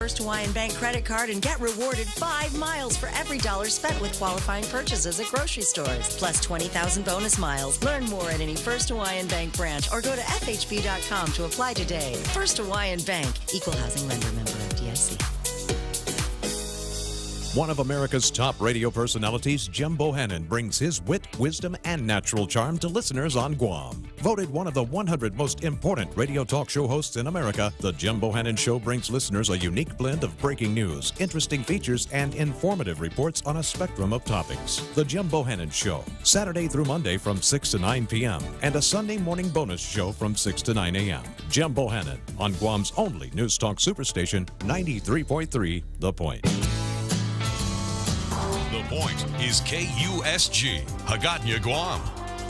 First Hawaiian Bank credit card and get rewarded 5 miles for every dollar spent with qualifying purchases at grocery stores. Plus 20,000 bonus miles. Learn more at any First Hawaiian Bank branch or go to FHB.com to apply today. First Hawaiian Bank. Equal housing lender, member FDIC. One of America's top radio personalities, Jim Bohannon, brings his wit, wisdom, and natural charm to listeners on Guam. Voted one of the 100 most important radio talk show hosts in America, The Jim Bohannon Show brings listeners a unique blend of breaking news, interesting features, and informative reports on a spectrum of topics. The Jim Bohannon Show, Saturday through Monday from 6 to 9 p.m., and a Sunday morning bonus show from 6 to 9 a.m. Jim Bohannon on Guam's only news talk superstation, 93.3 The Point. The Point is KUSG, Hagåtña, Guam,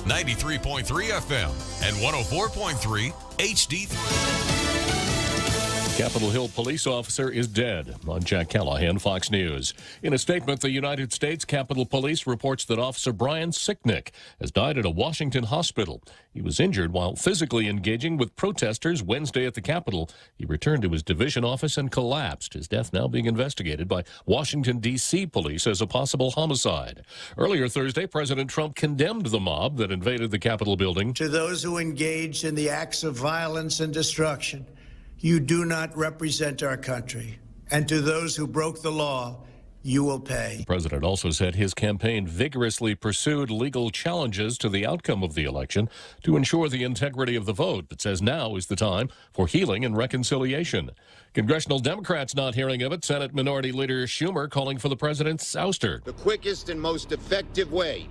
93.3 FM and 104.3 HD3. Capitol Hill police officer is dead. I'm Jack Callahan, Fox News. In a statement, the United States Capitol Police reports that Officer Brian Sicknick has died at a Washington hospital. He was injured while physically engaging with protesters Wednesday at the Capitol. He returned to his division office and collapsed. His death now being investigated by Washington, D.C. police as a possible homicide. Earlier Thursday, President Trump condemned the mob that invaded the Capitol building. To those who engaged in the acts of violence and destruction, you do not represent our country. And to those who broke the law, you will pay. The president also said his campaign vigorously pursued legal challenges to the outcome of the election to ensure the integrity of the vote, but says now is the time for healing and reconciliation. Congressional Democrats not hearing of it. Senate Minority Leader Schumer calling for the president's ouster. The quickest and most effective way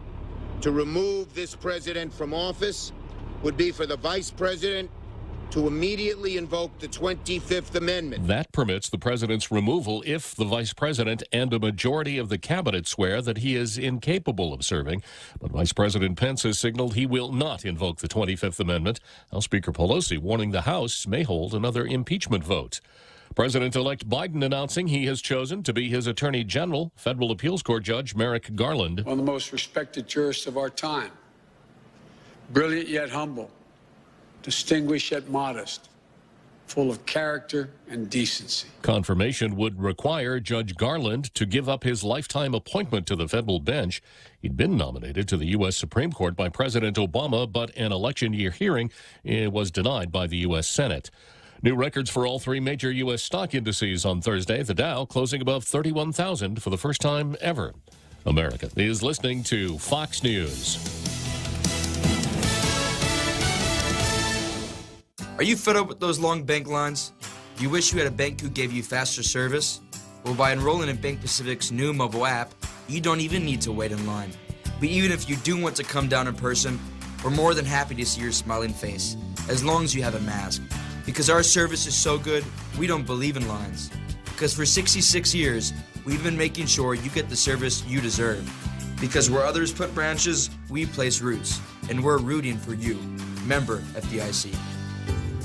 to remove this president from office would be for the vice president to immediately invoke the 25th Amendment. That permits the president's removal if the vice president and a majority of the cabinet swear that he is incapable of serving. But Vice President Pence has signaled he will not invoke the 25th Amendment. House Speaker Pelosi warning the House may hold another impeachment vote. President-elect Biden announcing he has chosen to be his Attorney General, Federal Appeals Court Judge Merrick Garland. One of the most respected jurists of our time. Brilliant yet humble. Distinguished yet modest, full of character and decency. Confirmation would require Judge Garland to give up his lifetime appointment to the federal bench. He'd been nominated to the U.S. Supreme Court by President Obama, but an election year hearing was denied by the U.S. Senate. New records for all three major U.S. stock indices on Thursday. The Dow closing above 31,000 for the first time ever. America is listening to Fox News. Are you fed up with those long bank lines? Do you wish you had a bank who gave you faster service? Well, by enrolling in Bank Pacific's new mobile app, you don't even need to wait in line. But even if you do want to come down in person, we're more than happy to see your smiling face, as long as you have a mask. Because our service is so good, we don't believe in lines. Because for 66 years, we've been making sure you get the service you deserve. Because where others put branches, we place roots. And we're rooting for you. Member FDIC.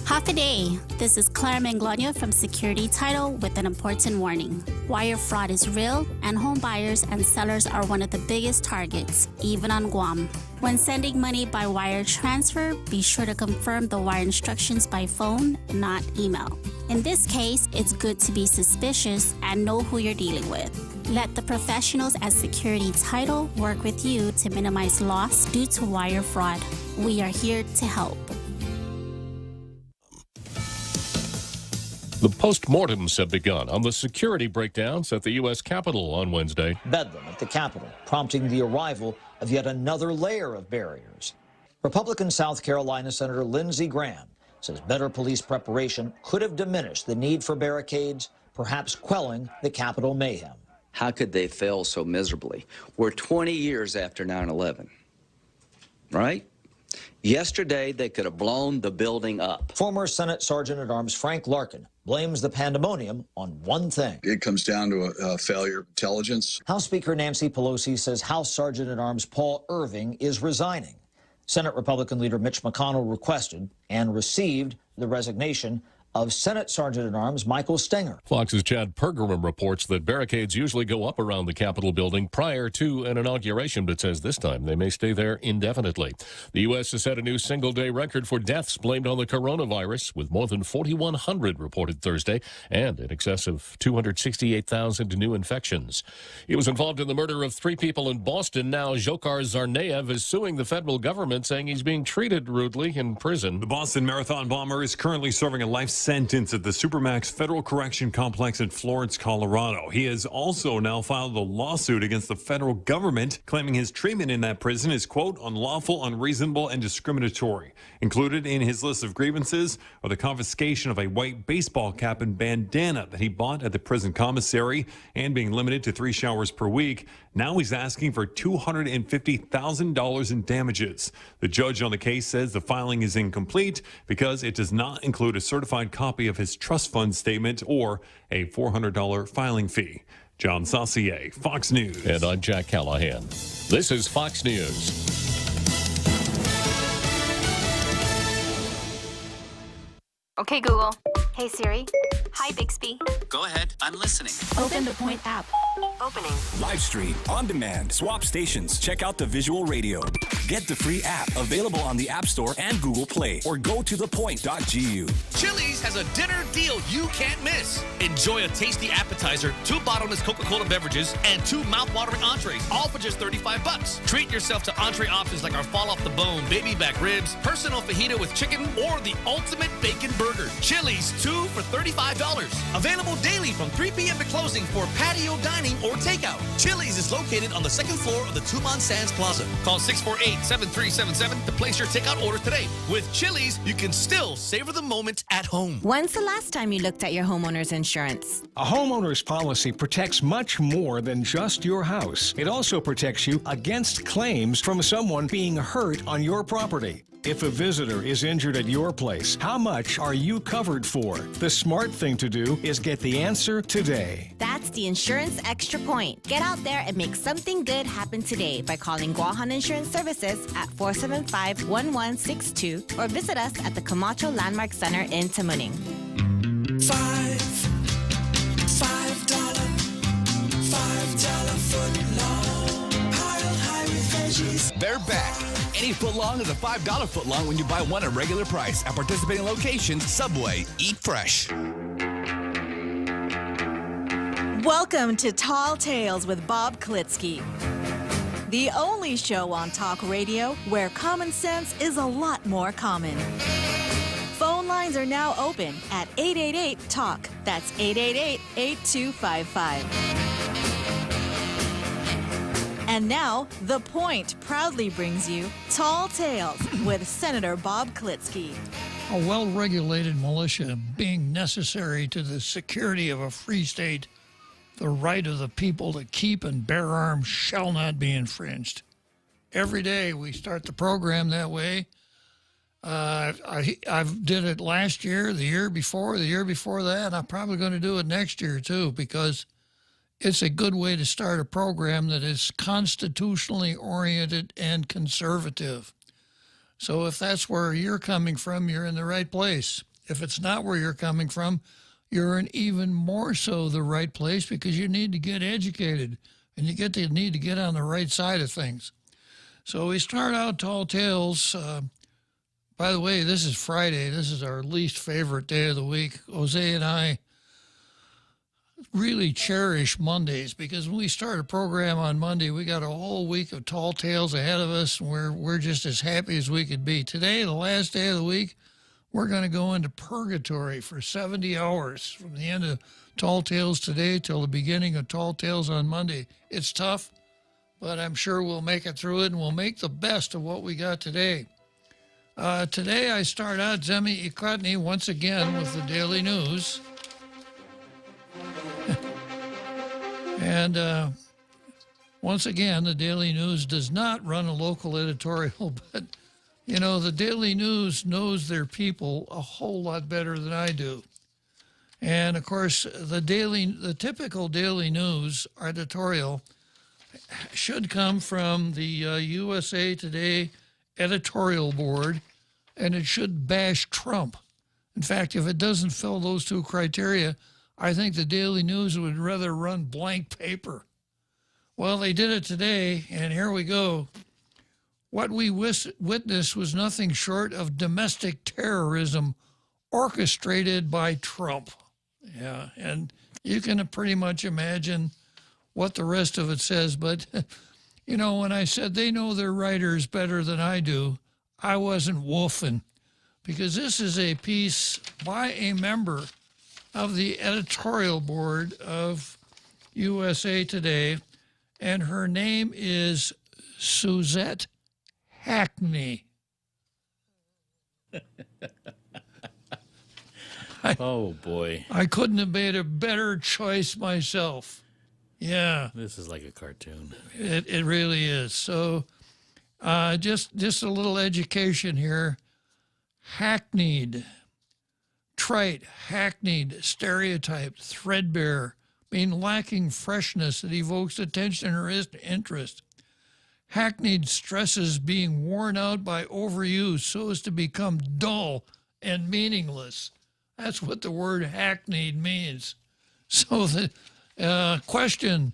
Half a day. This is Clara Manglona from Security Title with an important warning. Wire fraud is real, and home buyers and sellers are one of the biggest targets, even on Guam. When sending money by wire transfer, be sure to confirm the wire instructions by phone, not email. In this case, it's good to be suspicious and know who you're dealing with. Let the professionals at Security Title work with you to minimize loss due to wire fraud. We are here to help. The postmortems have begun on the security breakdowns at the U.S. Capitol on Wednesday. Bedlam at the Capitol, prompting the arrival of yet another layer of barriers. Republican South Carolina Senator Lindsey Graham says better police preparation could have diminished the need for barricades, perhaps quelling the Capitol mayhem. How could they fail so miserably? We're 20 years after 9/11, right? Yesterday, they could have blown the building up. Former Senate Sergeant-at-Arms Frank Larkin blames the pandemonium on one thing. It comes down to a failure of intelligence. House Speaker Nancy Pelosi says House Sergeant-at-Arms Paul Irving is resigning. Senate Republican leader Mitch McConnell requested and received the resignation of Senate Sergeant-at-Arms Michael Stenger. Fox's Chad Pergram reports that barricades usually go up around the Capitol building prior to an inauguration, but says this time they may stay there indefinitely. The U.S. has set a new single-day record for deaths blamed on the coronavirus, with more than 4,100 reported Thursday and in excess of 268,000 new infections. He was involved in the murder of 3 people in Boston. Now Dzhokhar Tsarnaev is suing the federal government, saying he's being treated rudely in prison. The Boston Marathon bomber is currently serving a life sentence at the Supermax Federal Correction Complex in Florence, Colorado. He has also now filed a lawsuit against the federal government, claiming his treatment in that prison is, quote, unlawful, unreasonable, and discriminatory. Included in his list of grievances are the confiscation of a white baseball cap and bandana that he bought at the prison commissary and being limited to 3 showers per week. Now he's asking for $250,000 in damages. The judge on the case says the filing is incomplete because it does not include a certified copy of his trust fund statement or a $400 filing fee. John Saucier, Fox News. And I'm Jack Callahan. This is Fox News. Okay, Google. Hey, Siri. Hi, Bixby. Go ahead. I'm listening. Open the Point app. Opening. Live stream, on demand, swap stations, check out the visual radio. Get the free app available on the App Store and Google Play, or go to thepoint.gu. Chili's has a dinner deal you can't miss. Enjoy a tasty appetizer, 2 bottomless Coca-Cola beverages, and 2 mouth-watering entrees, all for just $35. Treat yourself to entree options like our fall-off-the-bone baby back ribs, personal fajita with chicken, or the ultimate bacon burger. Chili's 2 for $35. Available daily from 3 p.m. to closing for patio dining or takeout. Chili's is located on the 2nd floor of the Tucumán Sands Plaza. Call 648-7377 to place your takeout order today. With Chili's, you can still savor the moment at home. When's the last time you looked at your homeowner's insurance? A homeowner's policy protects much more than just your house. It also protects you against claims from someone being hurt on your property. If a visitor is injured at your place, how much are you covered for? The smart thing to do is get the answer today. That's the Insurance Extra Point. Get out there and make something good happen today by calling Guahan Insurance Services at 475-1162 or visit us at the Camacho Landmark Center in Tamuning. $5 foot long, piled high with veggies. They're back. Any footlong is a $5 footlong when you buy one at regular price. At participating locations, Subway, eat fresh. Welcome to Tall Tales with Bob Klitzkie, the only show on talk radio where common sense is a lot more common. Phone lines are now open at 888-TALK. That's 888-8255. And now, The Point proudly brings you Tall Tales with Senator Bob Klitzkie. A well-regulated militia being necessary to the security of a free state, the right of the people to keep and bear arms shall not be infringed. Every day we start the program that way. I did it last year, the year before that, and I'm probably going to do it next year too, because it's a good way to start a program that is constitutionally oriented and conservative. So if that's where you're coming from, you're in the right place. If it's not where you're coming from, you're in even more so the right place, because you need to get educated and you need to get on the right side of things. So we start out Tall Tales. By the way, this is Friday. This is our least favorite day of the week. Jose and I really cherish Mondays, because when we start a program on Monday, we got a whole week of Tall Tales ahead of us, and we're just as happy as we could be. Today, the last day of the week, we're going to go into purgatory for 70 hours from the end of Tall Tales today till the beginning of Tall Tales on Monday. It's tough, but I'm sure we'll make it through it, and we'll make the best of what we got today. Today, I start out Zemi Iklatny once again with the Daily News. And once again, the Daily News does not run a local editorial, but, you know, the Daily News knows their people a whole lot better than I do. And, of course, the typical Daily News editorial should come from the USA Today editorial board, and it should bash Trump. In fact, if it doesn't fill those two criteria, I think the Daily News would rather run blank paper. Well, they did it today, and here we go. What we witnessed was nothing short of domestic terrorism orchestrated by Trump. Yeah, and you can pretty much imagine what the rest of it says. But, you know, when I said they know their writers better than I do, I wasn't woofing, because this is a piece by a member of the editorial board of USA Today, and her name is Suzette Hackney. Oh, boy. I couldn't have made a better choice myself. Yeah. This is like a cartoon. It really is. So just a little education here. Hackneyed, trite, hackneyed, stereotyped, threadbare, being lacking freshness that evokes attention or interest. Hackneyed stresses being worn out by overuse so as to become dull and meaningless. That's what the word hackneyed means. So the question,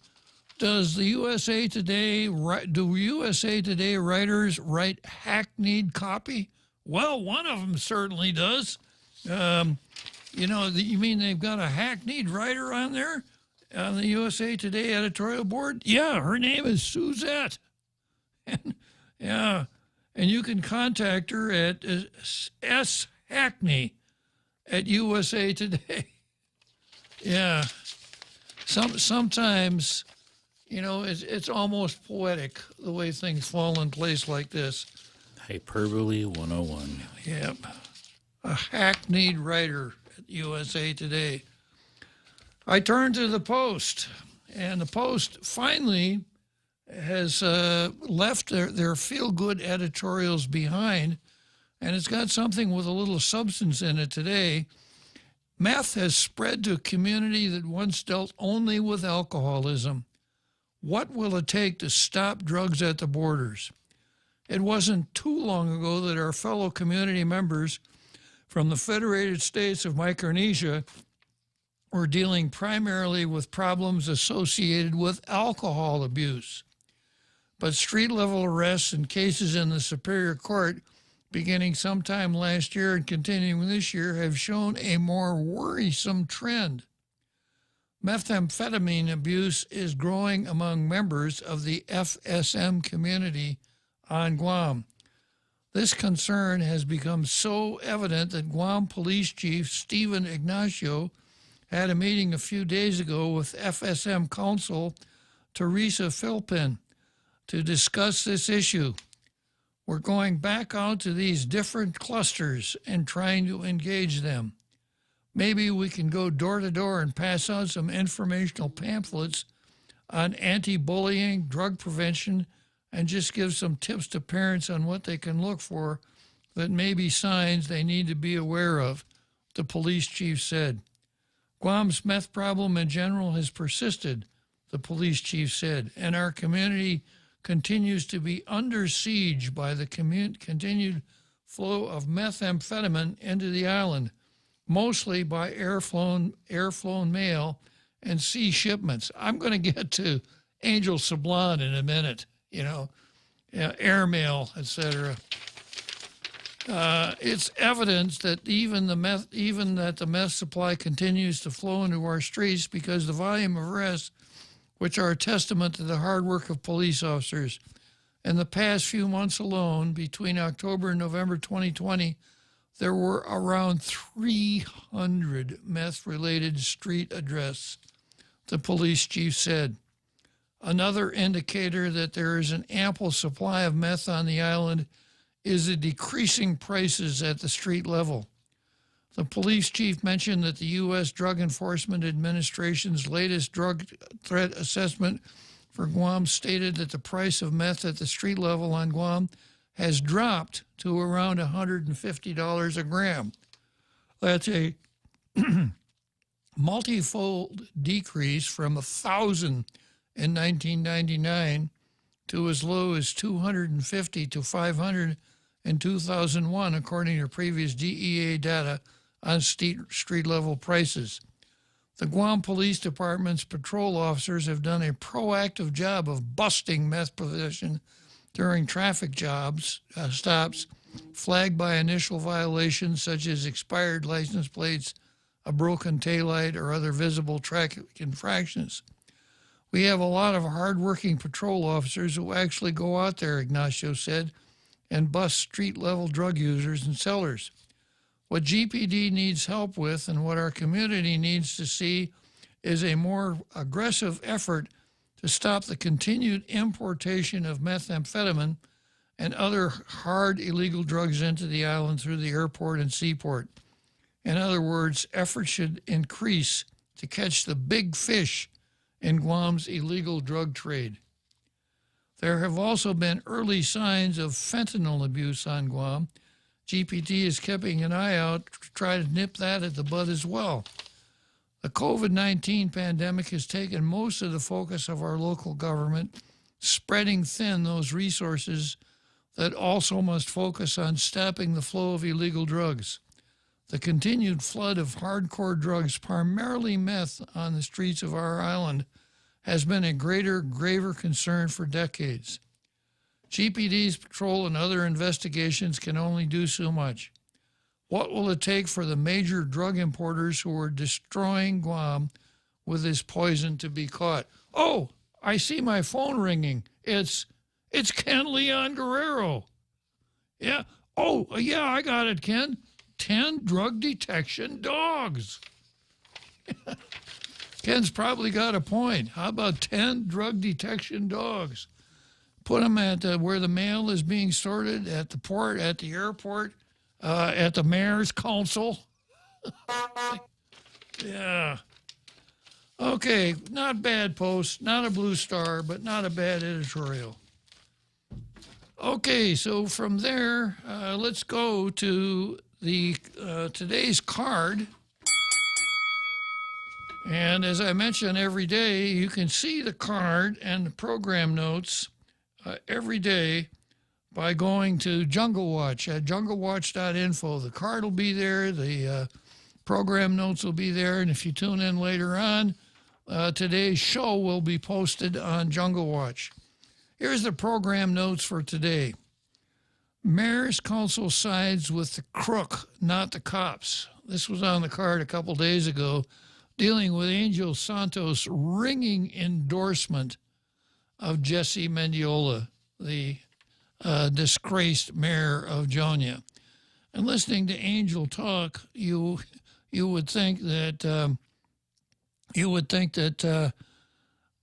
does the USA Today, do USA Today writers write hackneyed copy? Well, one of them certainly does. You know, you mean they've got a hackneyed writer on there on the USA Today editorial board? Yeah, her name is Suzette. And, yeah, and you can contact her at S. Hackney at USA Today. Yeah, sometimes, you know, it's almost poetic the way things fall in place like this. Hyperbole 101. Yep, a hackneyed writer at USA Today. I turned to the Post, and the Post finally has left their feel-good editorials behind, and it's got something with a little substance in it today. Meth has spread to a community that once dealt only with alcoholism. What will it take to stop drugs at the borders? It wasn't too long ago that our fellow community members from the Federated States of Micronesia were dealing primarily with problems associated with alcohol abuse. But street-level arrests and cases in the Superior Court beginning sometime last year and continuing this year have shown a more worrisome trend. Methamphetamine abuse is growing among members of the FSM community on Guam. This concern has become so evident that Guam Police Chief Stephen Ignacio had a meeting a few days ago with FSM Counsel Teresa Philpin to discuss this issue. We're going back out to these different clusters and trying to engage them. Maybe we can go door to door and pass out some informational pamphlets on anti-bullying, drug prevention, and just give some tips to parents on what they can look for that may be signs they need to be aware of, the police chief said. Guam's meth problem in general has persisted, the police chief said, and our community continues to be under siege by the continued flow of methamphetamine into the island, mostly by air-flown mail and sea shipments. I'm going to get to Angel Sablon in a minute, you know, airmail, etc. It's evidence that even that the meth supply continues to flow into our streets because the volume of arrests, which are a testament to the hard work of police officers. In the past few months alone, between October and November 2020, there were around 300 meth-related street arrests, the police chief said. Another indicator that there is an ample supply of meth on the island is the decreasing prices at the street level. The police chief mentioned that the U.S. Drug Enforcement Administration's latest drug threat assessment for Guam stated that the price of meth at the street level on Guam has dropped to around $150 a gram. That's a multifold decrease from $1,000 in 1999 to as low as $250 to $500 in 2001, according to previous DEA data on street-level prices. The Guam Police Department's patrol officers have done a proactive job of busting meth possession during traffic stops, flagged by initial violations such as expired license plates, a broken taillight, or other visible traffic infractions. We have a lot of hardworking patrol officers who actually go out there, Ignacio said, and bust street-level drug users and sellers. What GPD needs help with and what our community needs to see is a more aggressive effort to stop the continued importation of methamphetamine and other hard illegal drugs into the island through the airport and seaport. In other words, efforts should increase to catch the big fish in Guam's illegal drug trade. There have also been early signs of fentanyl abuse on Guam. GPT is keeping an eye out to try to nip that at the bud as well. The COVID-19 pandemic has taken most of the focus of our local government, spreading thin those resources that also must focus on stopping the flow of illegal drugs. The continued flood of hardcore drugs, primarily meth, on the streets of our island has been a graver concern for decades. GPD's patrol and other investigations can only do so much. What will it take for the major drug importers who are destroying Guam with this poison to be caught? Oh, I see my phone ringing. It's Ken Leon Guerrero. Yeah. Oh, yeah, I got it, Ken. 10 drug detection dogs. Ken's probably got a point. How about 10 drug detection dogs? Put them at where the mail is being sorted, at the port, at the airport, at the mayor's council. Yeah. Okay, not bad post, not a blue star, but not a bad editorial. Okay, so from there, let's go to the today's card. And as I mention every day, you can see the card and the program notes every day by going to Jungle Watch at junglewatch.info. The card will be there, the program notes will be there, and if you tune in later on, today's show will be posted on Jungle Watch. Here's the program notes for today. Mayor's Council sides with the crook, not the cops. This was on the card a couple days ago, dealing with Angel Santos' ringing endorsement of Jesse Mendiola, the disgraced mayor of Jonia. And listening to Angel talk, you would think that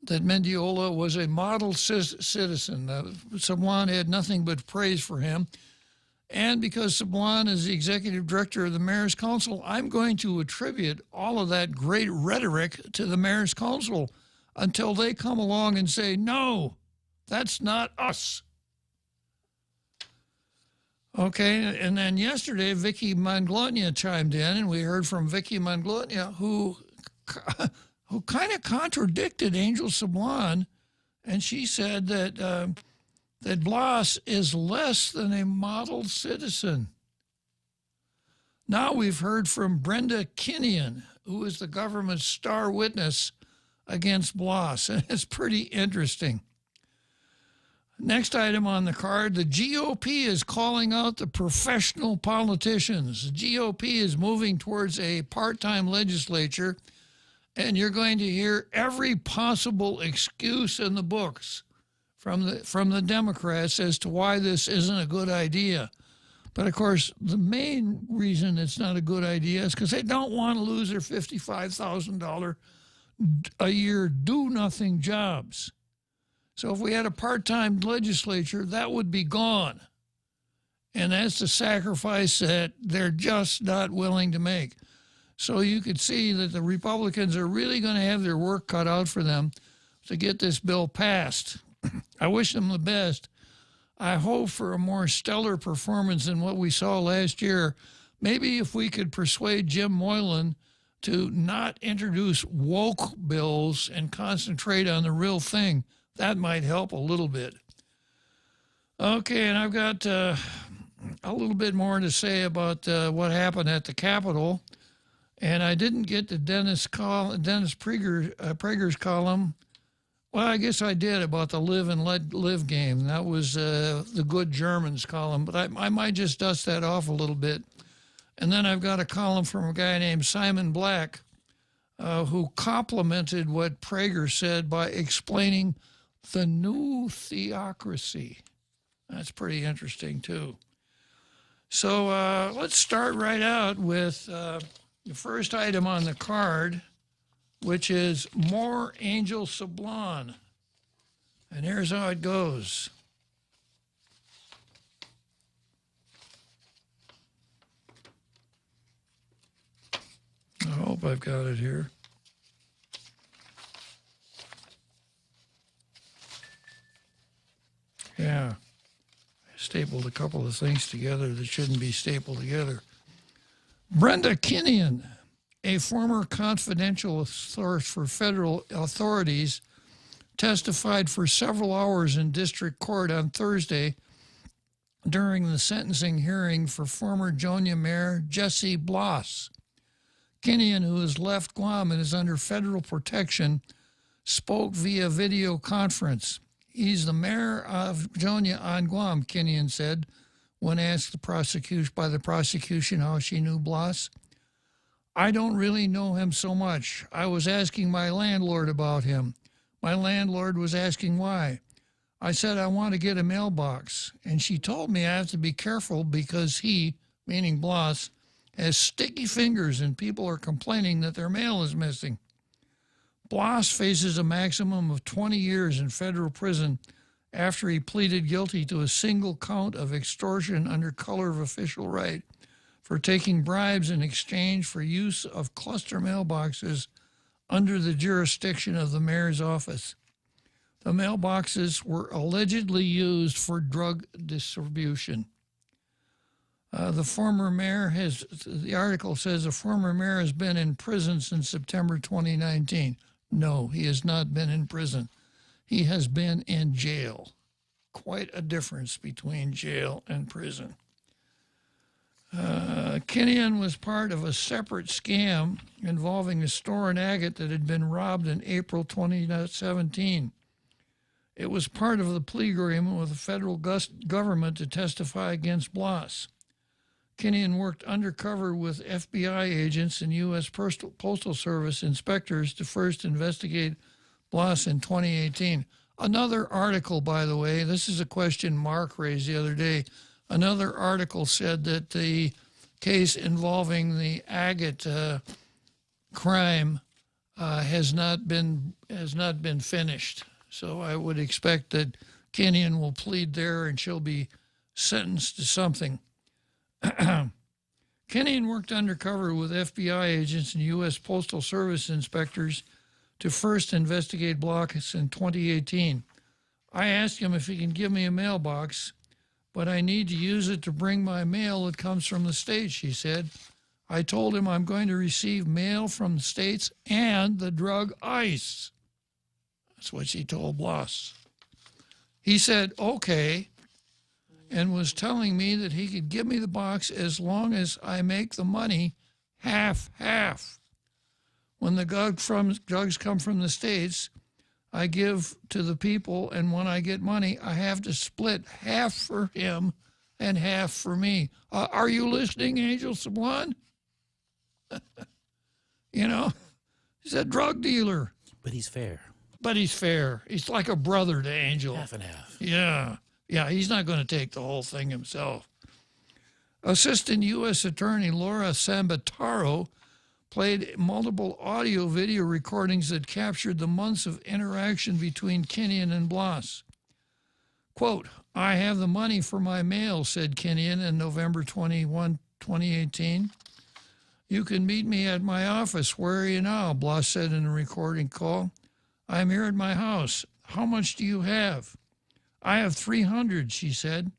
that Mendiola was a model citizen. Sablon had nothing but praise for him. And because Sablon is the executive director of the Mayor's Council, I'm going to attribute all of that great rhetoric to the Mayor's Council until they come along and say, no, that's not us. Okay, and then yesterday, Vicky Manglona chimed in, and we heard from Vicky Manglona, who kind of contradicted Angel Sablon, and she said that Blas is less than a model citizen. Now we've heard from Brenda Kinnian, who is the government's star witness against Blas, and it's pretty interesting. Next item on the card, the GOP is calling out the professional politicians. The GOP is moving towards a part-time legislature, and you're going to hear every possible excuse in the books from the Democrats as to why this isn't a good idea. But of course, the main reason it's not a good idea is because they don't want to lose their $55,000 a year do-nothing jobs. So if we had a part-time legislature, that would be gone. And that's the sacrifice that they're just not willing to make. So you could see that the Republicans are really going to have their work cut out for them to get this bill passed. I wish them the best. I hope for a more stellar performance than what we saw last year. Maybe if we could persuade Jim Moylan to not introduce woke bills and concentrate on the real thing, that might help a little bit. Okay, and I've got a little bit more to say about what happened at the Capitol. And I didn't get to Dennis Prager's column. Well, I guess I did about the live and let live game. That was the Good Germans column, but I might just dust that off a little bit. And then I've got a column from a guy named Simon Black, who complimented what Prager said by explaining the new theocracy. That's pretty interesting, too. So let's start right out with the first item on the card, which is more Angel Sablon. And here's how it goes. I hope I've got it here. Yeah. I stapled a couple of things together that shouldn't be stapled together. Brenda Kinnian, a former confidential source for federal authorities, testified for several hours in district court on Thursday during the sentencing hearing for former Jonia Mayor Jesse Bloss. Kinnian, who has left Guam and is under federal protection, spoke via video conference. He's the mayor of Jonia on Guam, Kinnian said, when asked by the prosecution how she knew Bloss. I don't really know him so much. I was asking my landlord about him. My landlord was asking why. I said, I want to get a mailbox. And she told me I have to be careful because he, meaning Bloss, has sticky fingers and people are complaining that their mail is missing. Bloss faces a maximum of 20 years in federal prison after he pleaded guilty to a single count of extortion under color of official right for taking bribes in exchange for use of cluster mailboxes under the jurisdiction of the mayor's office. The mailboxes were allegedly used for drug distribution. The article says the former mayor has been in prison since September 2019. No, he has not been in prison. He has been in jail. Quite a difference between jail and prison. Kinnian was part of a separate scam involving a store in Agate that had been robbed in April 2017. It was part of the plea agreement with the federal government to testify against Bloss. Kinnian worked undercover with FBI agents and U.S. Postal Service inspectors to first investigate Bloss in 2018. Another article, by the way, this is a question Mark raised the other day. Another article said that the case involving the Agate crime has not been finished. So I would expect that Kinnian will plead there and she'll be sentenced to something. Kinnian worked undercover with FBI agents and U.S. Postal Service inspectors to first investigate Bloss in 2018. I asked him if he can give me a mailbox, but I need to use it to bring my mail that comes from the States, she said. I told him I'm going to receive mail from the States and the drug ICE. That's what she told Bloss. He said, okay, and was telling me that he could give me the box as long as I make the money half. When the drugs come from the States, I give to the people, and when I get money, I have to split half for him and half for me. Are you listening, Angel Sablon? You know, he's a drug dealer. But he's fair. He's like a brother to Angel. Half and half. Yeah, he's not going to take the whole thing himself. Assistant U.S. Attorney Laura Sambataro played multiple audio-video recordings that captured the months of interaction between Kinnian and Bloss. Quote, I have the money for my mail, said Kinnian in November 21, 2018. You can meet me at my office. Where are you now? Bloss said in a recording call. I'm here at my house. How much do you have? I have 300, she said.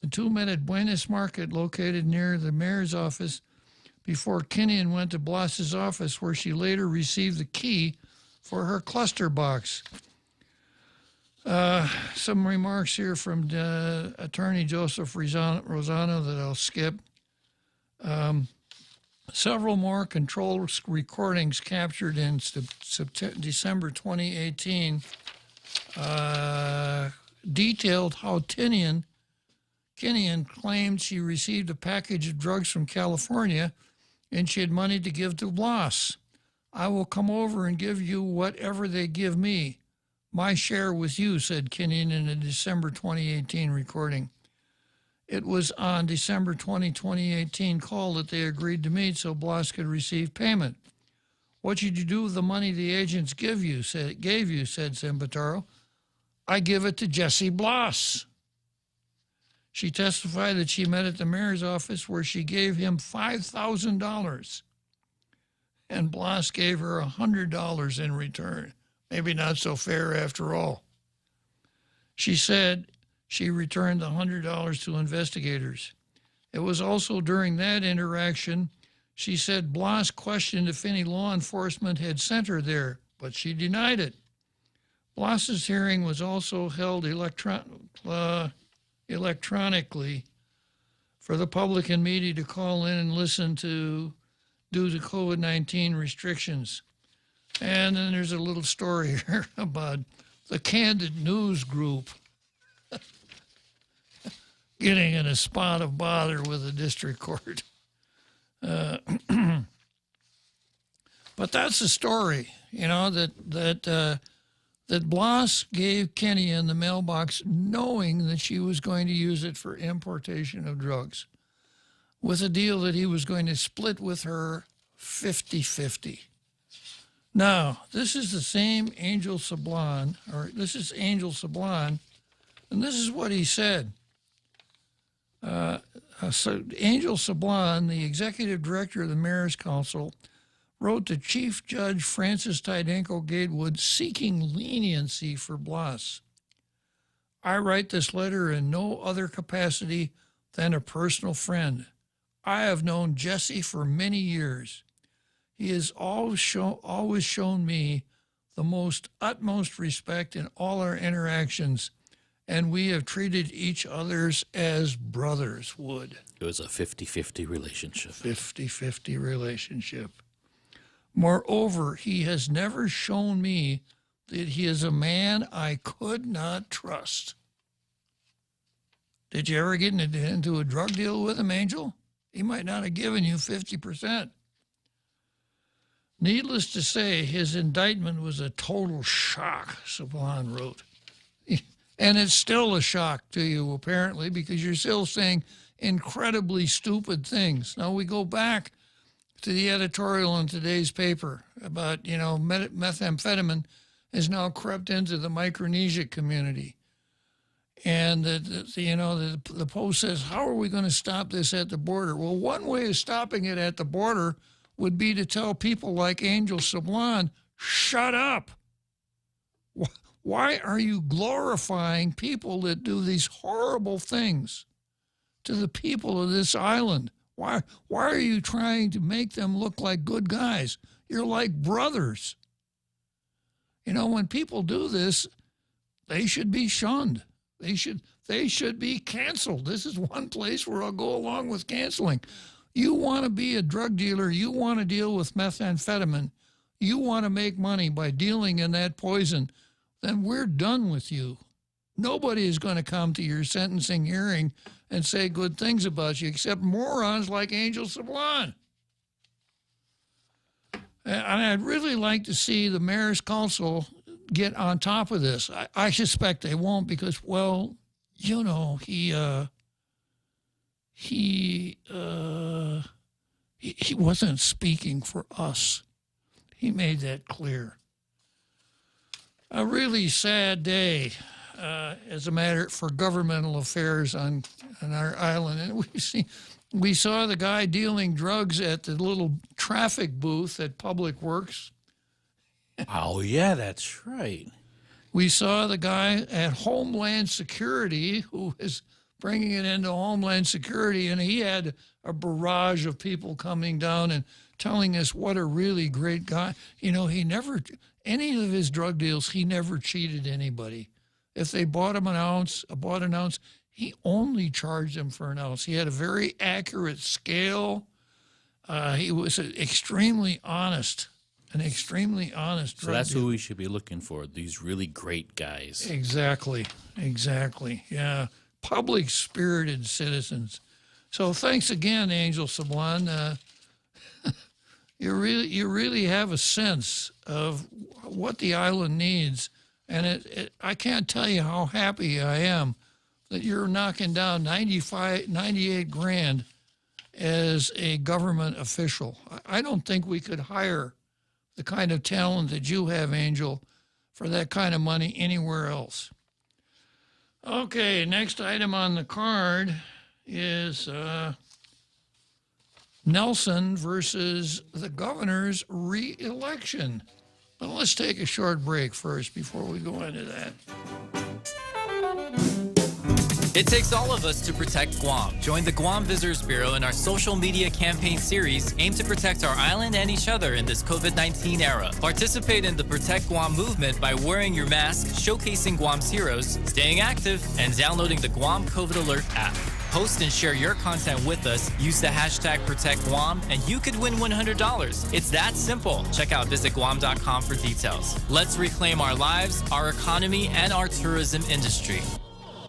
The two met at Buenos Market, located near the mayor's office, before Kinnian went to Bloss's office, where she later received the key for her cluster box. Some remarks here from Attorney Joseph Rosano that I'll skip. Several more control recordings captured in December 2018 detailed how Kinian claimed she received a package of drugs from California and she had money to give to Blas. I will come over and give you whatever they give me. My share with you, said Kinian in a December 2018 recording. It was on December 2018 call that they agreed to meet so Blas could receive payment. What should you do with the money the agents gave you, said Zimbataro. I give it to Jesse Blas. She testified that she met at the mayor's office where she gave him $5,000 and Blas gave her $100 in return. Maybe not so fair after all. She said she returned the $100 to investigators. It was also during that interaction, she said Blas questioned if any law enforcement had sent her there, but she denied it. Blas's hearing was also held electronically for the public and media to call in and listen to due to COVID-19 restrictions. And then there's a little story here about the Candid News Group getting in a spot of bother with the district court. But that's the story, that Blas gave Kinian the mailbox knowing that she was going to use it for importation of drugs, with a deal that he was going to split with her 50-50. Now, this is the same Angel Sablon, and this is what he said. So Angel Sablon, the executive director of the Mayor's Council, wrote to Chief Judge Francis Tydenko Gatewood seeking leniency for Blas. I write this letter in no other capacity than a personal friend. I have known Jesse for many years. He has always shown me the utmost respect in all our interactions, and we have treated each others as brothers would. It was a 50-50 relationship. 50-50 relationship. Moreover, he has never shown me that he is a man I could not trust. Did you ever get into a drug deal with him, Angel? He might not have given you 50%. Needless to say, his indictment was a total shock, Sablon wrote. And it's still a shock to you, apparently, because you're still saying incredibly stupid things. Now, we go back to the editorial in today's paper about, methamphetamine has now crept into the Micronesia community. And, the Post says, how are we going to stop this at the border? Well, one way of stopping it at the border would be to tell people like Angel Sablon, shut up. Why are you glorifying people that do these horrible things to the people of this island? Why are you trying to make them look like good guys? You're like brothers. When people do this, they should be shunned. They should be canceled. This is one place where I'll go along with canceling. You want to be a drug dealer, you want to deal with methamphetamine, you want to make money by dealing in that poison, then we're done with you. Nobody is going to come to your sentencing hearing and say good things about you except morons like Angel Sablon. And I'd really like to see the Mayor's Council get on top of this. I suspect they won't because, he wasn't speaking for us. He made that clear. A really sad day, as a matter for governmental affairs on our island. And we saw the guy dealing drugs at the little traffic booth at Public Works. Oh, yeah, that's right. We saw the guy at Homeland Security who is bringing it into Homeland Security, and he had a barrage of people coming down and telling us what a really great guy. He never, any of his drug deals, he never cheated anybody. If they bought him an ounce, he only charged them for an ounce. He had a very accurate scale. He was extremely honest, an extremely honest. So that's who we should be looking for, these really great guys. Exactly. Yeah, public-spirited citizens. So thanks again, Angel Sablon. You really have a sense of what the island needs, and I can't tell you how happy I am that you're knocking down 98 grand as a government official. I don't think we could hire the kind of talent that you have, Angel, for that kind of money anywhere else. Okay, next item on the card is Nelson versus the governor's re-election. But let's take a short break first before we go into that. It takes all of us to protect Guam. Join the Guam Visitors Bureau in our social media campaign series aimed to protect our island and each other in this COVID-19 era. Participate in the Protect Guam movement by wearing your mask, showcasing Guam's heroes, staying active, and downloading the Guam COVID Alert app. Post and share your content with us. Use the hashtag ProtectGuam, and you could win $100. It's that simple. Check out visitguam.com for details. Let's reclaim our lives, our economy, and our tourism industry.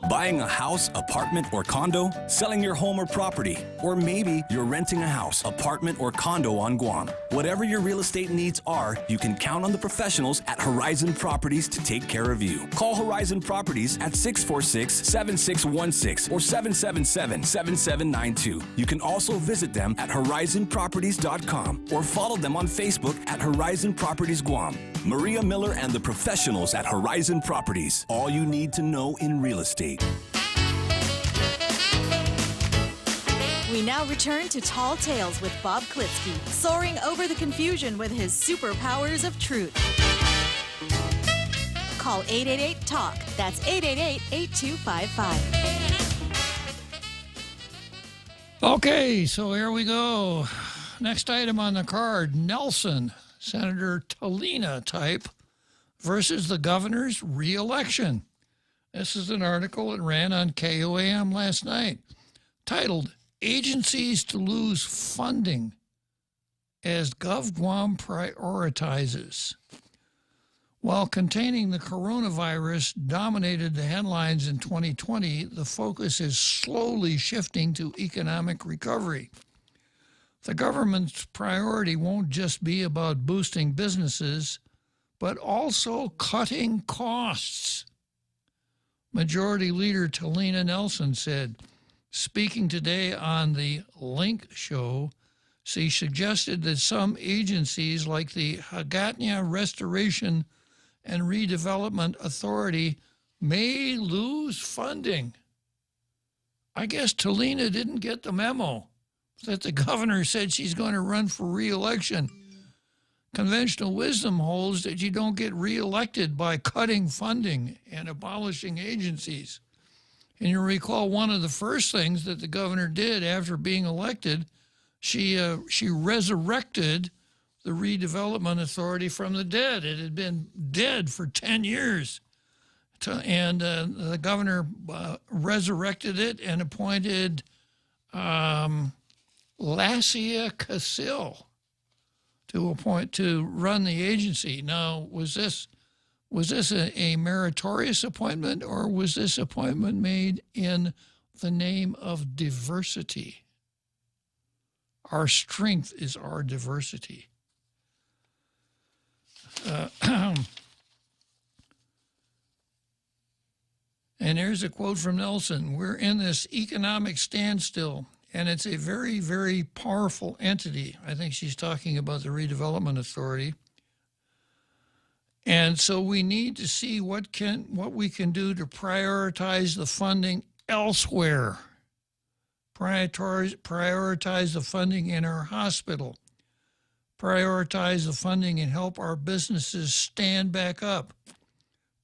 Buying a house, apartment, or condo, selling your home or property, or maybe you're renting a house, apartment, or condo on Guam. Whatever your real estate needs are, you can count on the professionals at Horizon Properties to take care of you. Call Horizon Properties at 646-7616 or 777-7792. You can also visit them at horizonproperties.com or follow them on Facebook at Horizon Properties Guam. Maria Miller and the professionals at Horizon Properties. All you need to know in real estate. We now return to Tall Tales with Bob Klitzkie, soaring over the confusion with his superpowers of truth. Call 888-TALK. That's 888-8255. Okay, so here we go. Next item on the card, Nelson, Senator Talina type, versus the governor's re-election. This is an article that ran on KOAM last night, titled, Agencies to Lose Funding as GovGuam Prioritizes. While containing the coronavirus dominated the headlines in 2020, the focus is slowly shifting to economic recovery. The government's priority won't just be about boosting businesses, but also cutting costs. Majority Leader Talina Nelson said, speaking today on the Link Show, she suggested that some agencies like the Hagatna Restoration and Redevelopment Authority may lose funding. I guess Talina didn't get the memo that the governor said she's going to run for re-election. Conventional wisdom holds that you don't get re-elected by cutting funding and abolishing agencies. And you recall one of the first things that the governor did after being elected, she resurrected the Redevelopment Authority from the dead. It had been dead for 10 years. And the governor resurrected it and appointed Lassia Casil to run the agency. Now, was this a meritorious appointment, or was this appointment made in the name of diversity? Our strength is our diversity. And here's a quote from Nelson. We're in this economic standstill, and it's a very, very powerful entity. I think she's talking about the Redevelopment Authority. And so we need to see what we can do to prioritize the funding elsewhere. Prioritize the funding in our hospital. Prioritize the funding and help our businesses stand back up.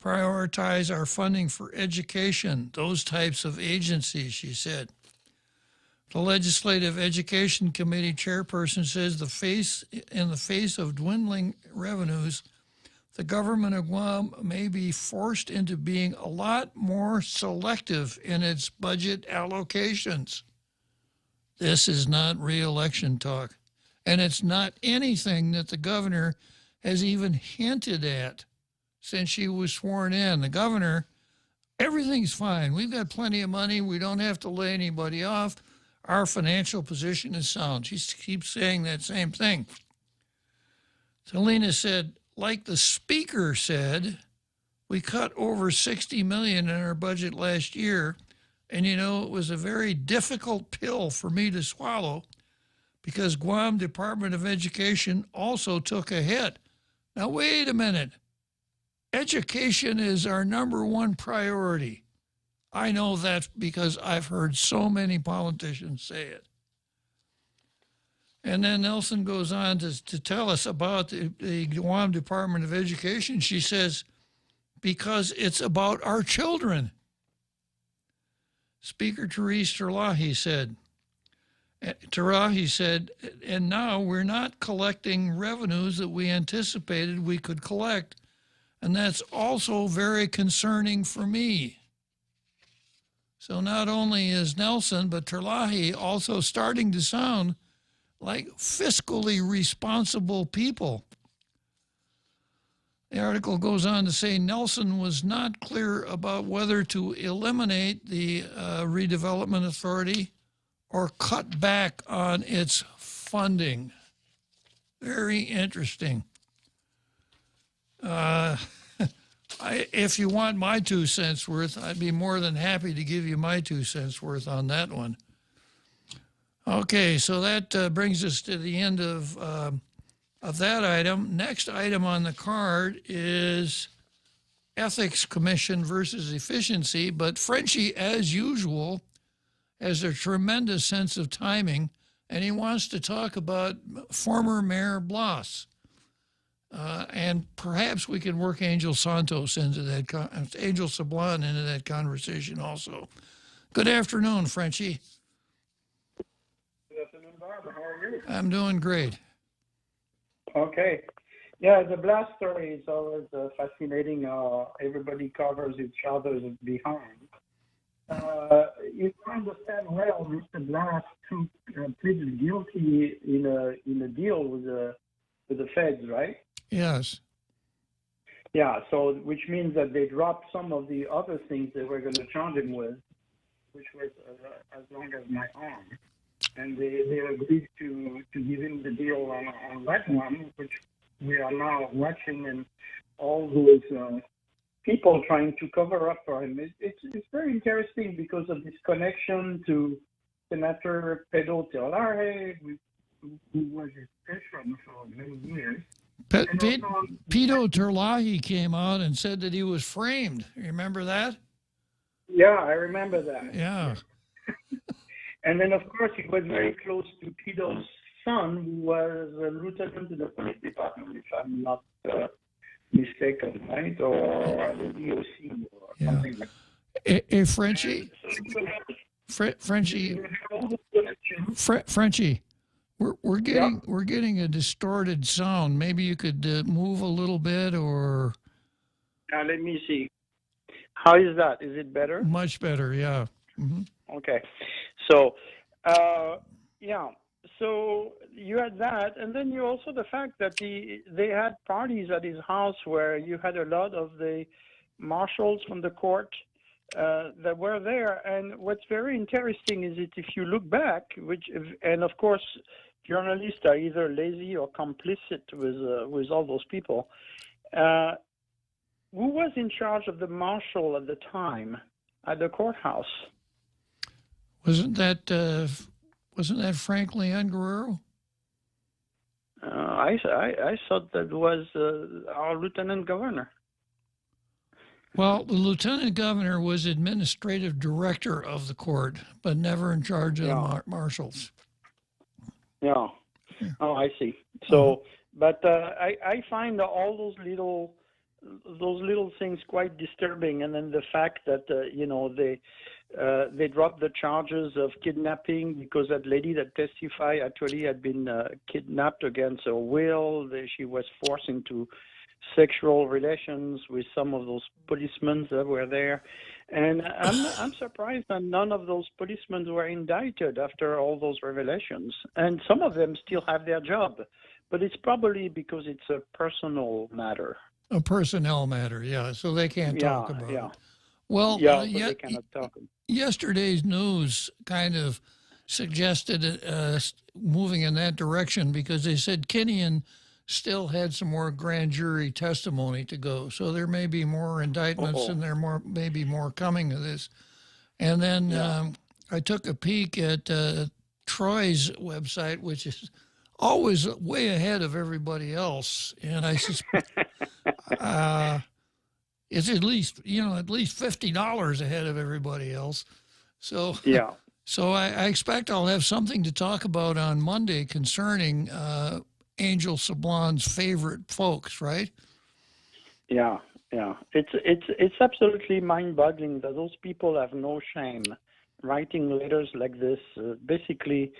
Prioritize our funding for education, those types of agencies, she said. The Legislative Education Committee chairperson says in the face of dwindling revenues, the government of Guam may be forced into being a lot more selective in its budget allocations. This is not re-election talk. And it's not anything that the governor has even hinted at since she was sworn in. The governor, everything's fine. We've got plenty of money. We don't have to lay anybody off. Our financial position is sound. She keeps saying that same thing. Selena said, like the speaker said, we cut over $60 million in our budget last year. And, you know, it was a very difficult pill for me to swallow because Guam Department of Education also took a hit. Now, wait a minute. Education is our #1 priority. I know that because I've heard so many politicians say it. And then Nelson goes on to tell us about the Guam Department of Education. She says, because it's about our children. Speaker Therese Terlahi said, and now we're not collecting revenues that we anticipated we could collect, and that's also very concerning for me. So not only is Nelson, but Terlahi also starting to sound like fiscally responsible people. The article goes on to say Nelson was not clear about whether to eliminate the redevelopment authority or cut back on its funding. Very interesting. If you want my 2 cents worth, I'd be more than happy to give you my 2 cents worth on that one. Okay, so that brings us to the end of that item. Next item on the card is Ethics Commission versus Efficiency, but Frenchie, as usual, has a tremendous sense of timing, and he wants to talk about former Mayor Blas. And perhaps we can work Angel Santos into that, Angel Sablan into that conversation also. Good afternoon, Frenchie. Good afternoon, Barbara. How are you? I'm doing great. Okay. Yeah, the Blast story is always fascinating. Everybody covers each other's behind. You can understand well, Mr. Blast pleaded guilty in a deal with the feds, right? Yes. Yeah, so which means that they dropped some of the other things they were going to charge him with, which was as long as my arm. And they agreed to give him the deal on that one, which we are now watching, and all those people trying to cover up for him. It's very interesting because of this connection to Senator Pedro Terlahi, who was his patron for many years. Pedro Terlahi came out and said that he was framed. You remember that? Yeah, I remember that. Yeah. And then, of course, he was very close to Pedro's son, who was a lieutenant in the police department, if I'm not mistaken, right? Or the DOC or something like that. Hey, Frenchie. Frenchie. We're getting a distorted sound. Maybe you could move a little bit, or. Let me see. How is that? Is it better? Much better, yeah. Mm-hmm. Okay, so yeah, so you had that, and then you also the fact that they had parties at his house where you had a lot of the marshals from the court that were there. And what's very interesting is that if you look back, and of course journalists are either lazy or complicit with all those people. Who was in charge of the marshal at the time at the courthouse? Wasn't that Frank Leon Guerrero? I thought that was our lieutenant governor. Well, the lieutenant governor was administrative director of the court, but never in charge of the marshals. Yeah. Oh, I see. So, but I find all those little things quite disturbing, and then the fact that they dropped the charges of kidnapping because that lady that testified actually had been kidnapped against her will. She was forced into sexual relations with some of those policemen that were there. And I'm surprised that none of those policemen were indicted after all those revelations. And some of them still have their job. But it's probably because it's a personal matter. A personnel matter, yeah. So they can't talk about it. Well, so they cannot talk. Yesterday's news kind of suggested moving in that direction because they said Kinian still had some more grand jury testimony to go. So there may be more indictments and there may be more coming of this. And then I took a peek at Troy's website, which is always way ahead of everybody else. And I suspect it's at least $50 ahead of everybody else. So So I expect I'll have something to talk about on Monday concerning Angel Sablon's favorite folks, right? Yeah. It's absolutely mind-boggling that those people have no shame writing letters like this, basically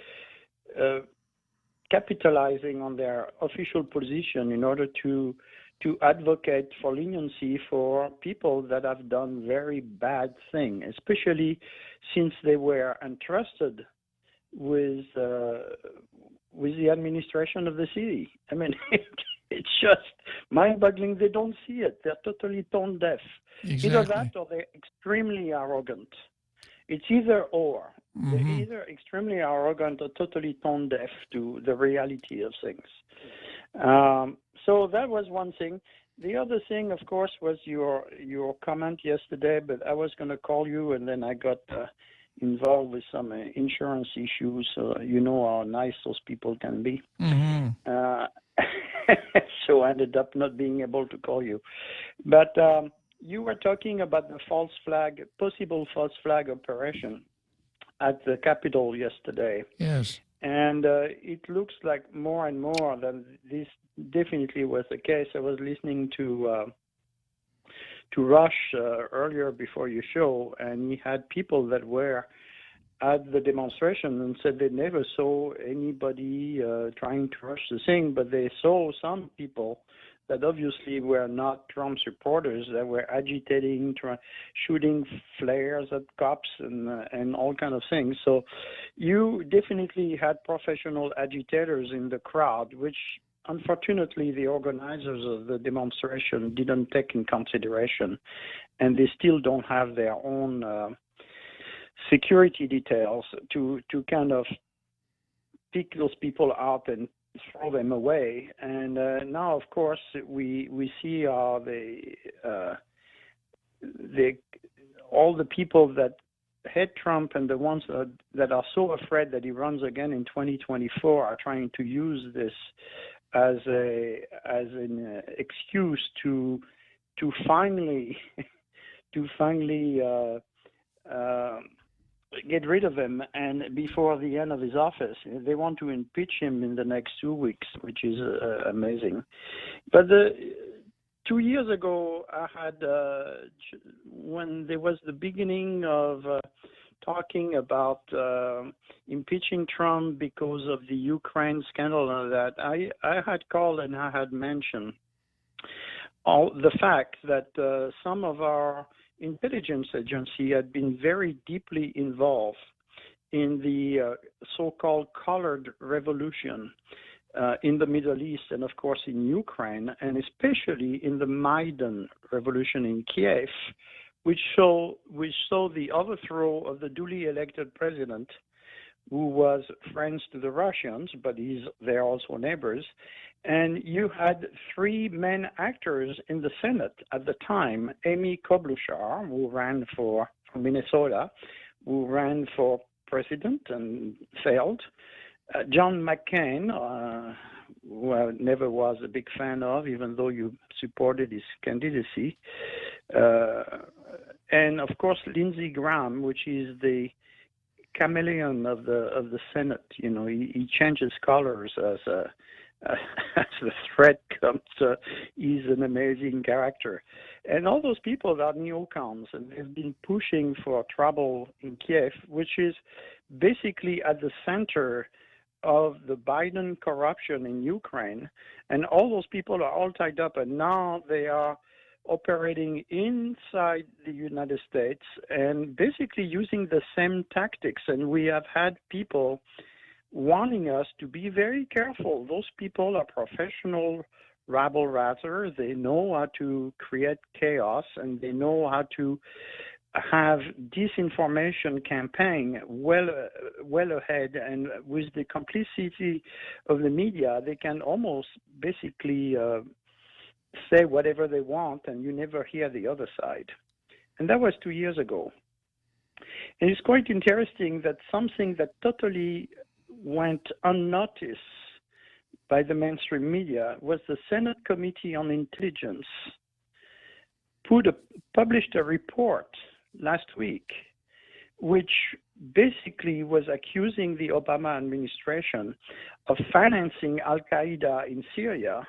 capitalizing on their official position in order to advocate for leniency for people that have done very bad things, especially since they were entrusted with the administration of the city. I mean, it's just mind-boggling. They don't see it. They're totally tone deaf. Exactly. Either that or they're extremely arrogant. It's either or. Mm-hmm. They're either extremely arrogant or totally tone deaf to the reality of things. So that was one thing. The other thing, of course, was your comment yesterday, but I was going to call you, and then I got involved with some insurance issues. So you know how nice those people can be. Mm-hmm. So I ended up not being able to call you. But you were talking about the possible false flag operation at the Capitol yesterday. Yes. And it looks like more and more that this definitely was the case. I was listening to Rush earlier before your show, and he had people that were at the demonstration and said they never saw anybody trying to rush the thing, but they saw some people that obviously were not Trump supporters that were agitating, shooting flares at cops and all kind of things. So you definitely had professional agitators in the crowd, which unfortunately the organizers of the demonstration didn't take in consideration, and they still don't have their own security details to kind of pick those people out and throw them away. And now, of course, we see how all the people that hate Trump and the ones that are so afraid that he runs again in 2024 are trying to use this as an excuse to finally get rid of him, and before the end of his office. They want to impeach him in the next 2 weeks, which is amazing. But 2 years ago, I had, when there was the beginning of talking about impeaching Trump because of the Ukraine scandal and that, I had called and I had mentioned the fact that some of our intelligence agency had been very deeply involved in the so-called colored revolution in the Middle East and, of course, in Ukraine, and especially in the Maidan revolution in Kiev, which saw the overthrow of the duly elected president, who was friends to the Russians, but they're also neighbors. And you had three main actors in the Senate at the time: Amy Klobuchar, who ran from Minnesota, who ran for president and failed; John McCain, who I never was a big fan of, even though you supported his candidacy; and of course Lindsey Graham, which is the chameleon of the Senate. You know, he changes colors as the threat comes. He's an amazing character. And all those people are neocons, and they've been pushing for trouble in Kiev, which is basically at the center of the Biden corruption in Ukraine, and all those people are all tied up, and now they are operating inside the United States and basically using the same tactics. And we have had people warning us to be very careful. Those people are professional rabble-rousers. They know how to create chaos, and they know how to have disinformation campaign well ahead, and with the complicity of the media, they can almost basically say whatever they want, and you never hear the other side. And that was 2 years ago. And it's quite interesting that something that totally went unnoticed by the mainstream media was the Senate Committee on Intelligence published a report last week, which basically was accusing the Obama administration of financing Al-Qaeda in Syria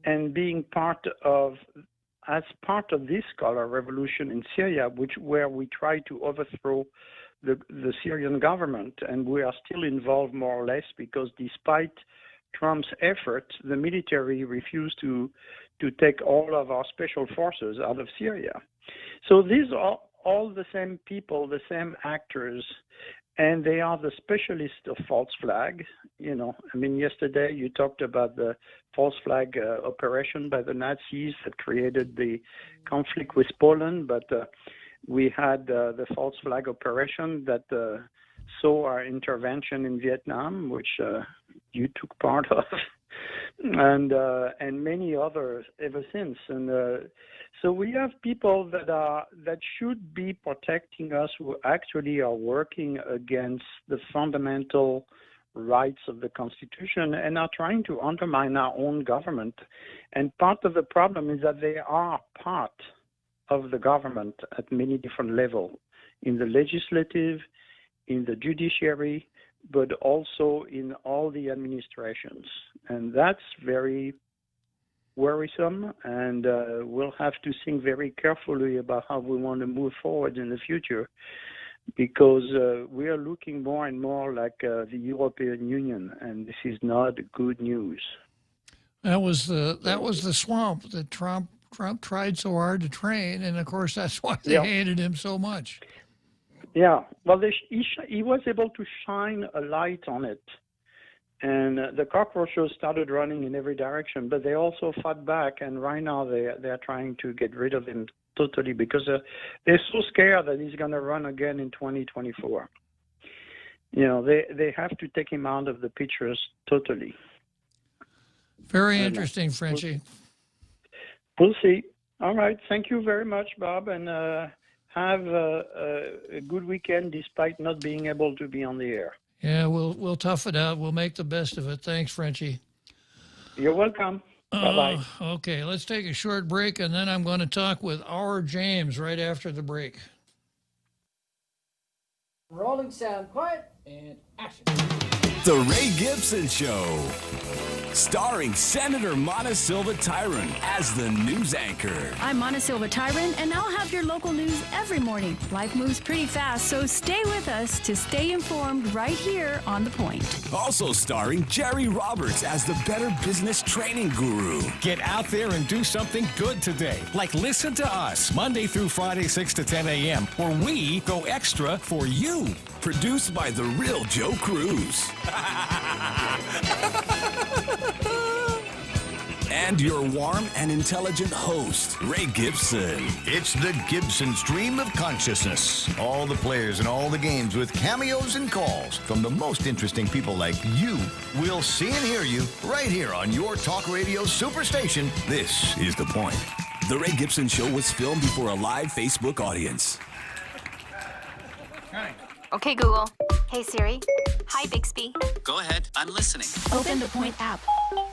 and being as part of this color revolution in Syria, where we try to overthrow the Syrian government, and we are still involved more or less because despite Trump's efforts, the military refused to take all of our special forces out of Syria. So these are all the same people, the same actors, and they are the specialists of false flag. Yesterday you talked about the false flag operation by the Nazis that created the conflict with Poland, but we had the false flag operation that saw our intervention in Vietnam, which you took part of, and many others ever since. And so we have people that should be protecting us, who actually are working against the fundamental rights of the Constitution and are trying to undermine our own government. And part of the problem is that they are part of the government at many different levels, in the legislative, in the judiciary, but also in all the administrations. And that's very worrisome, and we'll have to think very carefully about how we want to move forward in the future, because we are looking more and more like the European Union, and this is not good news. That was the swamp that Trump tried so hard to train, and of course that's why they hated him so much. Yeah, well, he was able to shine a light on it, and the cockroaches started running in every direction, but they also fought back, and right now they're trying to get rid of him totally, because they're so scared that he's going to run again in 2024. They have to take him out of the pictures totally. Very interesting, Frenchie. We'll see. All right. Thank you very much, Bob, and have a good weekend despite not being able to be on the air. Yeah, we'll tough it out. We'll make the best of it. Thanks, Frenchie. You're welcome. Bye-bye. Okay, let's take a short break, and then I'm going to talk with our James right after the break. Rolling sound, quiet, and action. The Ray Gibson Show, starring Senator Mona Silva Tyron as the news anchor. I'm Mona Silva Tyron, and I'll have your local news every morning. Life moves pretty fast, so stay with us to stay informed right here on The Point. Also starring Jerry Roberts as the Better Business Training Guru. Get out there and do something good today, like listen to us Monday through Friday, 6 to 10 a.m., where we go extra for you. Produced by the real Joe Cruz. And your warm and intelligent host, Ray Gibson. It's the Gibson Stream of Consciousness. All the players and all the games with cameos and calls from the most interesting people like you. We'll see and hear you right here on your talk radio superstation. This is The Point. The Ray Gibson Show was filmed before a live Facebook audience. Okay, Google. Hey, Siri. Hi, Bixby. Go ahead. I'm listening. Open the Point app.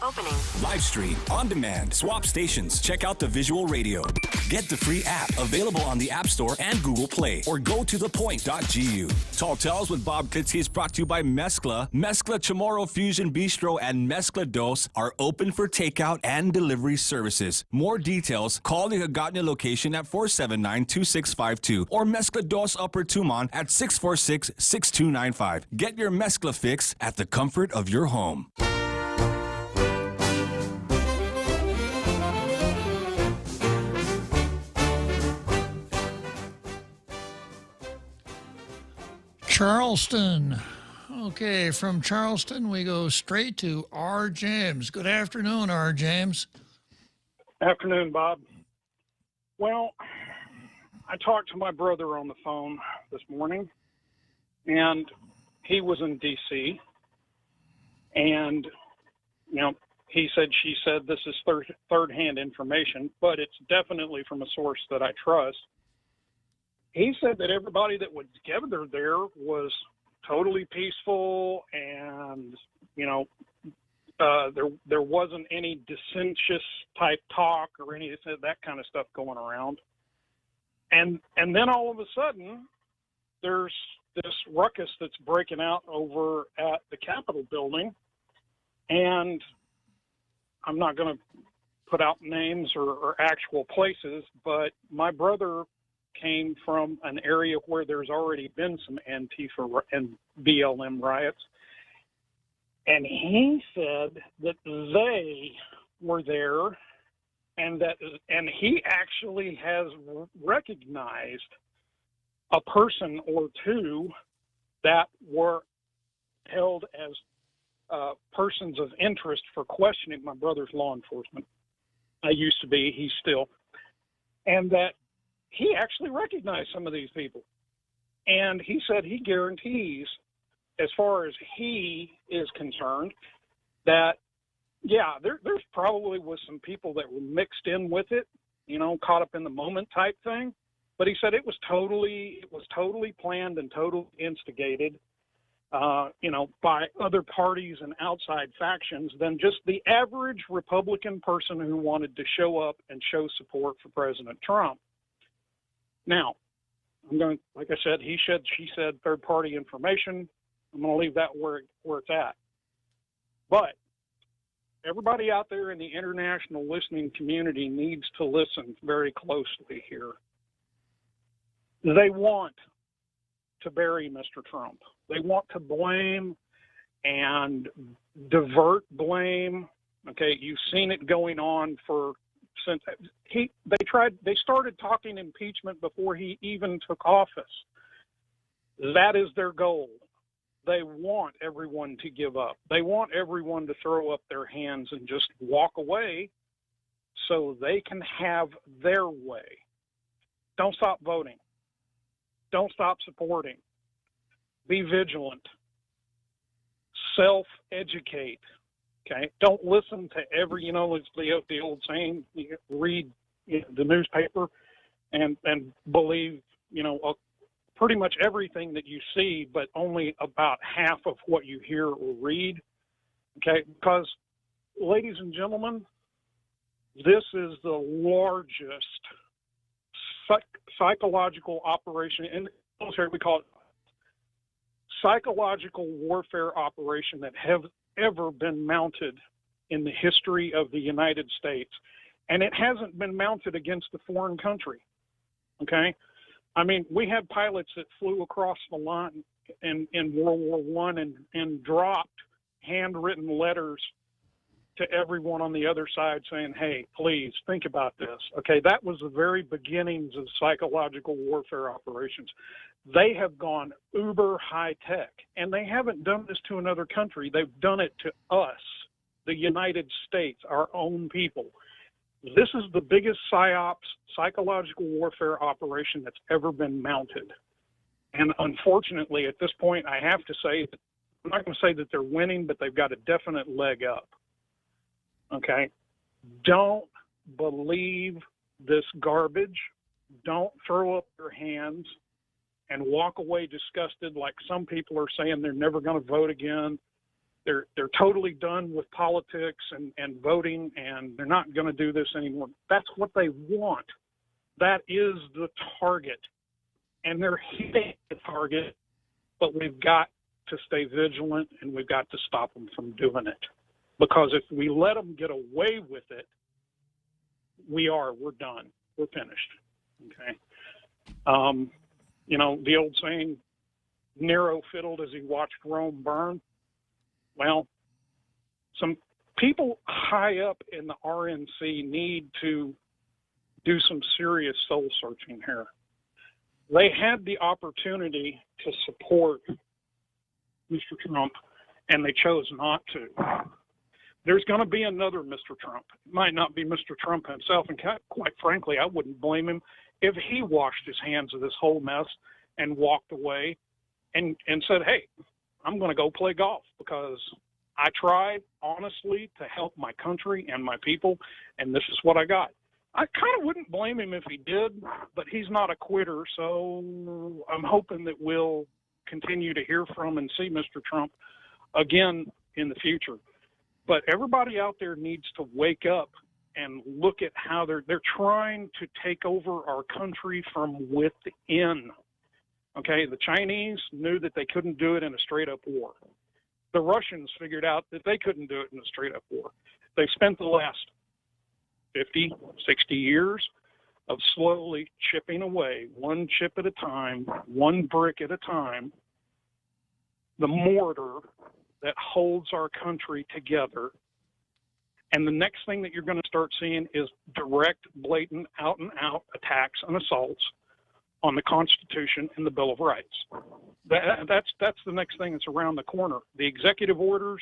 Opening. Live stream, on demand, swap stations. Check out the visual radio. Get the free app available on the App Store and Google Play, or go to thepoint.gu. Tall Tales with Bob Klitzkie is brought to you by Mezcla. Mezcla Chamorro Fusion Bistro and Mezcla Dos are open for takeout and delivery services. More details, call the Hagåtña location at 479-2652 or Mezcla Dos Upper Tumon at 646-6295. Get your Mezcla fix at the comfort of your home. Charleston. Okay, from Charleston, we go straight to R. James. Good afternoon, R. James. Afternoon, Bob. Well, I talked to my brother on the phone this morning, and he was in D.C., and, you know, he said, she said, this is third-hand information, but it's definitely from a source that I trust. He said that everybody that was gathered there was totally peaceful, and you know, there wasn't any dissentious type talk or any of that kind of stuff going around. And then all of a sudden, there's this ruckus that's breaking out over at the Capitol building, and I'm not going to put out names or actual places, but my brother came from an area where there's already been some Antifa and BLM riots. And he said that they were there and he actually has recognized a person or two that were held as persons of interest for questioning. My brother's law enforcement. I used to be, he's still. And that he actually recognized some of these people. And he said he guarantees, as far as he is concerned, that, yeah, there's probably was some people that were mixed in with it, you know, caught up in the moment type thing. But he said it was totally planned and totally instigated, you know, by other parties and outside factions than just the average Republican person who wanted to show up and show support for President Trump. Now, I'm going, like I said, he said, she said, third-party information. I'm going to leave that where it's at. But everybody out there in the international listening community needs to listen very closely here. They want to bury Mr. Trump. They want to blame and divert blame. Okay, you've seen it going on since they started talking impeachment before he even took office. That is their goal. They want everyone to give up. They want everyone to throw up their hands and just walk away so they can have their way. Don't stop voting. Don't stop supporting. Be vigilant. Self-educate. Okay, don't listen to every, you know, it's the old saying, you read the newspaper and believe, you know, pretty much everything that you see, but only about half of what you hear or read. Okay, because, ladies and gentlemen, this is the largest psychological operation in the military. We call it psychological warfare operation that have ever been mounted in the history of the United States. And it hasn't been mounted against a foreign country. Okay? I mean, we had pilots that flew across the line in World War I and dropped handwritten letters to everyone on the other side saying, hey, please think about this. Okay, that was the very beginnings of psychological warfare operations. They have gone uber high tech, and they haven't done this to another country. They've done it to us, the United States, our own people. This is the biggest PSYOPs, psychological warfare operation that's ever been mounted. And unfortunately, at this point, I have to say, I'm not going to say that they're winning, but they've got a definite leg up. Okay? Don't believe this garbage. Don't throw up your hands and walk away disgusted like some people are saying they're never going to vote again. they're totally done with politics and voting, and they're not going to do this anymore. That's what they want. That is the target, and they're hitting the target, but we've got to stay vigilant, and we've got to stop them from doing it. Because if we let them get away with it, we're done. We're finished. Okay. The old saying, Nero fiddled as he watched Rome burn. Well, some people high up in the RNC need to do some serious soul searching here. They had the opportunity to support Mr. Trump, and they chose not to. There's going to be another Mr. Trump. It might not be Mr. Trump himself, and quite frankly, I wouldn't blame him if he washed his hands of this whole mess and walked away and said, hey, I'm going to go play golf because I tried, honestly, to help my country and my people, and this is what I got. I kind of wouldn't blame him if he did, but he's not a quitter, so I'm hoping that we'll continue to hear from and see Mr. Trump again in the future. But everybody out there needs to wake up and look at how they're trying to take over our country from within. Okay, the Chinese knew that they couldn't do it in a straight-up war. The Russians figured out that they couldn't do it in a straight-up war. They spent the last 50, 60 years of slowly chipping away, one chip at a time, one brick at a time, the mortar that holds our country together. And the next thing that you're going to start seeing is direct, blatant, out-and-out attacks and assaults on the Constitution and the Bill of Rights. That's the next thing that's around the corner. The executive orders,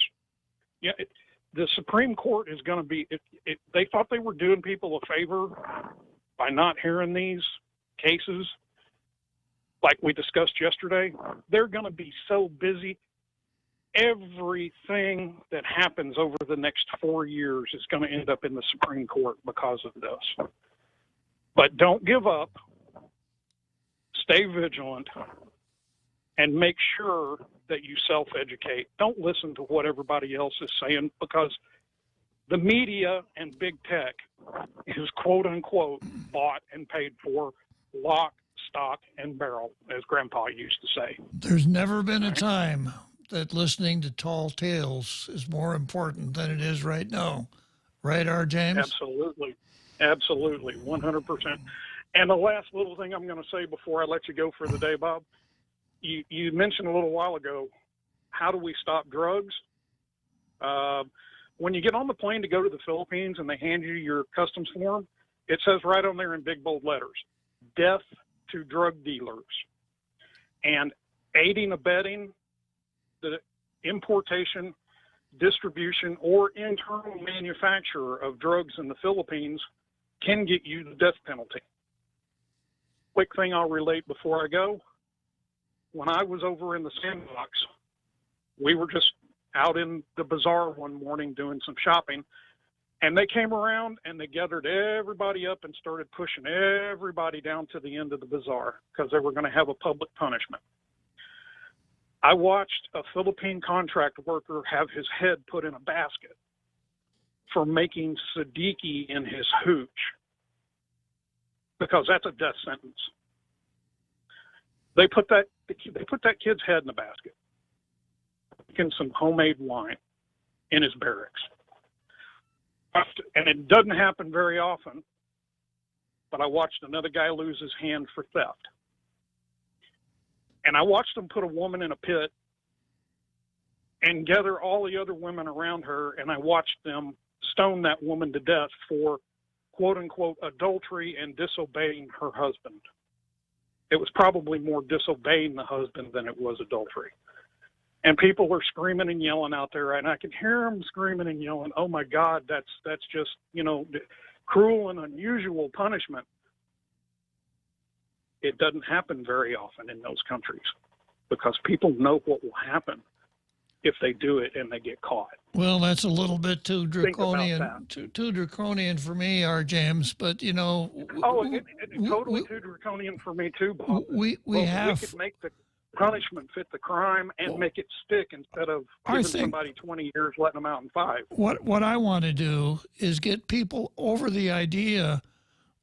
the Supreme Court is going to be, they thought they were doing people a favor by not hearing these cases like we discussed yesterday. They're going to be so busy. Everything that happens over the next 4 years is going to end up in the Supreme Court because of this. But don't give up. Stay vigilant and make sure that you self-educate. Don't listen to what everybody else is saying, because the media and big tech is quote-unquote bought and paid for, lock, stock, and barrel, as Grandpa used to say. There's never been a time that listening to tall tales is more important than it is right now. Right, R. James? Absolutely. Absolutely. 100%. And the last little thing I'm going to say before I let you go for the day, Bob, you mentioned a little while ago, how do we stop drugs? When you get on the plane to go to the Philippines and they hand you your customs form, it says right on there in big bold letters, death to drug dealers. And aiding, abetting the importation, distribution, or internal manufacture of drugs in the Philippines can get you the death penalty. Quick thing I'll relate before I go. When I was over in the Sandbox, we were just out in the bazaar one morning doing some shopping, and they came around and they gathered everybody up and started pushing everybody down to the end of the bazaar because they were going to have a public punishment. I watched a Philippine contract worker have his head put in a basket for making Siddiqui in his hooch, because that's a death sentence. They put that kid's head in a basket, drinking some homemade wine in his barracks. And it doesn't happen very often, but I watched another guy lose his hand for theft. And I watched them put a woman in a pit and gather all the other women around her, and I watched them stone that woman to death for quote-unquote adultery and disobeying her husband. It was probably more disobeying the husband than it was adultery. And people are screaming and yelling out there, and I can hear them screaming and yelling, oh my God, that's just, cruel and unusual punishment. It doesn't happen very often in those countries because people know what will happen if they do it and they get caught. Well, that's a little bit too draconian, too draconian for me, R. James. But it's totally too draconian for me too, Bob. We could make punishment fit the crime and make it stick instead of giving somebody 20 years, letting them out in 5. What I want to do is get people over the idea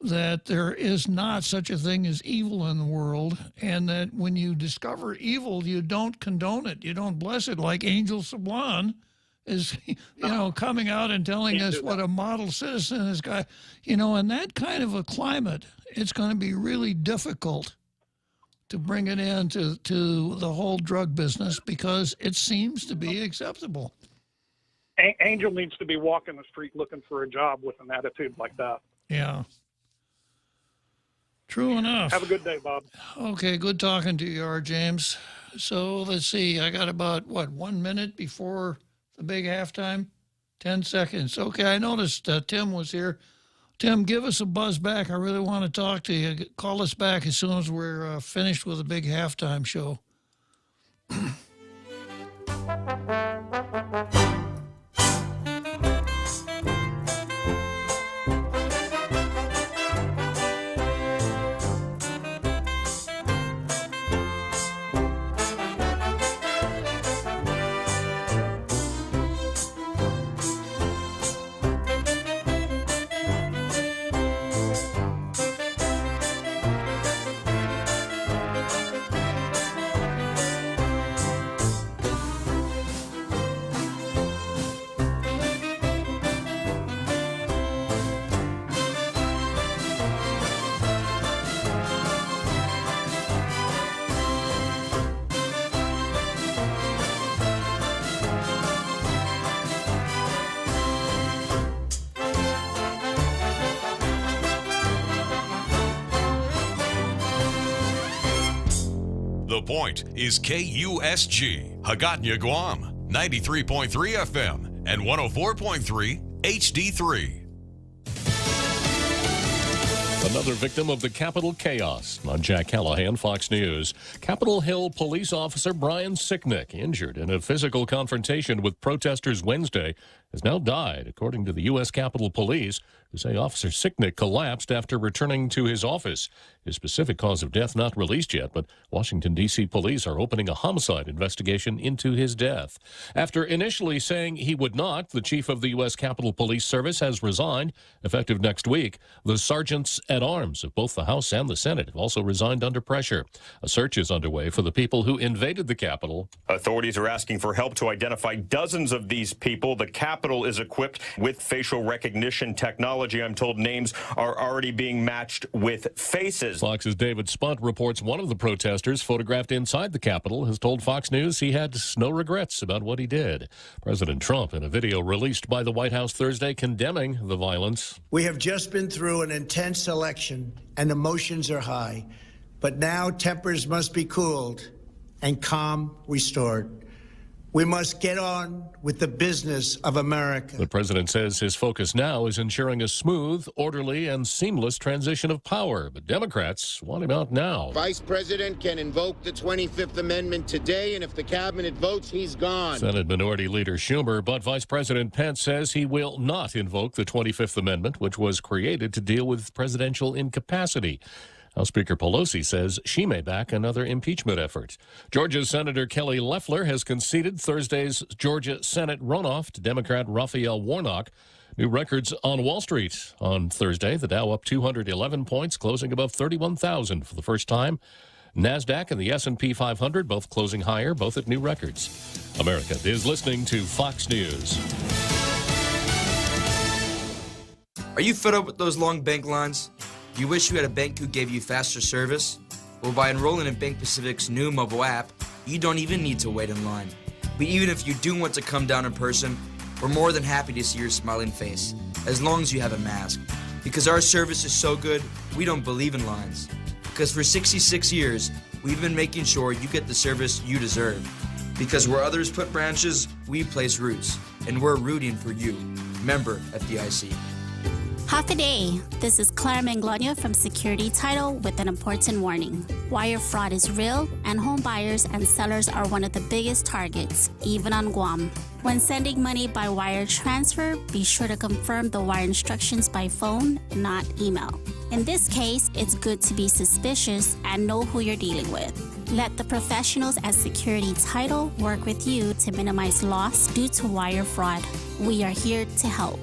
that there is not such a thing as evil in the world, and that when you discover evil, you don't condone it, you don't bless it, like Angel Sablon is, coming out and telling us what a model citizen is. In that kind of a climate, it's going to be really difficult to bring it into the whole drug business because it seems to be acceptable. Angel needs to be walking the street looking for a job with an attitude like that. Yeah. True enough. Have a good day, Bob. Okay, good talking to you, R. James. So let's see. I got about, 1 minute before the big halftime? 10 seconds. Okay, I noticed Tim was here. Tim, give us a buzz back. I really want to talk to you. Call us back as soon as we're finished with the big halftime show. The Point is KUSG, Hagåtña, Guam, 93.3 FM and 104.3 HD3. Another victim of the Capitol chaos. I'm Jack Callahan, Fox News. Capitol Hill police officer Brian Sicknick, injured in a physical confrontation with protesters Wednesday, has now died, according to the U.S. Capitol Police, who say Officer Sicknick collapsed after returning to his office. His specific cause of death not released yet, but Washington, D.C. police are opening a homicide investigation into his death. After initially saying he would not, the chief of the U.S. Capitol Police Service has resigned, effective next week. The sergeants-at-arms of both the House and the Senate have also resigned under pressure. A search is underway for the people who invaded the Capitol. Authorities are asking for help to identify dozens of these people. The Capitol is equipped with facial recognition technology. I'm told names are already being matched with faces. Fox's David Spunt reports one of the protesters photographed inside the Capitol has told Fox News he had no regrets about what he did. President Trump, in a video released by the White House Thursday, condemning the violence. We have just been through an intense election and emotions are high, but now tempers must be cooled and calm restored. We must get on with the business of America. The president says his focus now is ensuring a smooth, orderly, and seamless transition of power. But Democrats want him out now. Vice President can invoke the 25th Amendment today, and if the cabinet votes, he's gone. Senate Minority Leader Schumer, but Vice President Pence says he will not invoke the 25th Amendment, which was created to deal with presidential incapacity. House Speaker Pelosi says she may back another impeachment effort. Georgia's Senator Kelly Loeffler has conceded Thursday's Georgia Senate runoff to Democrat Raphael Warnock. New records on Wall Street on Thursday. The Dow up 211 points, closing above 31,000 for the first time. NASDAQ and the S&P 500 both closing higher, both at new records. America is listening to Fox News. Are you fed up with those long bank lines? Do you wish you had a bank who gave you faster service? Well, by enrolling in Bank Pacific's new mobile app, you don't even need to wait in line. But even if you do want to come down in person, we're more than happy to see your smiling face, as long as you have a mask. Because our service is so good, we don't believe in lines. Because for 66 years, we've been making sure you get the service you deserve. Because where others put branches, we place roots. And we're rooting for you. Member FDIC. Half a day. This is Claire Manglona from Security Title with an important warning. Wire fraud is real, and home buyers and sellers are one of the biggest targets, even on Guam. When sending money by wire transfer, be sure to confirm the wire instructions by phone, not email. In this case, it's good to be suspicious and know who you're dealing with. Let the professionals at Security Title work with you to minimize loss due to wire fraud. We are here to help.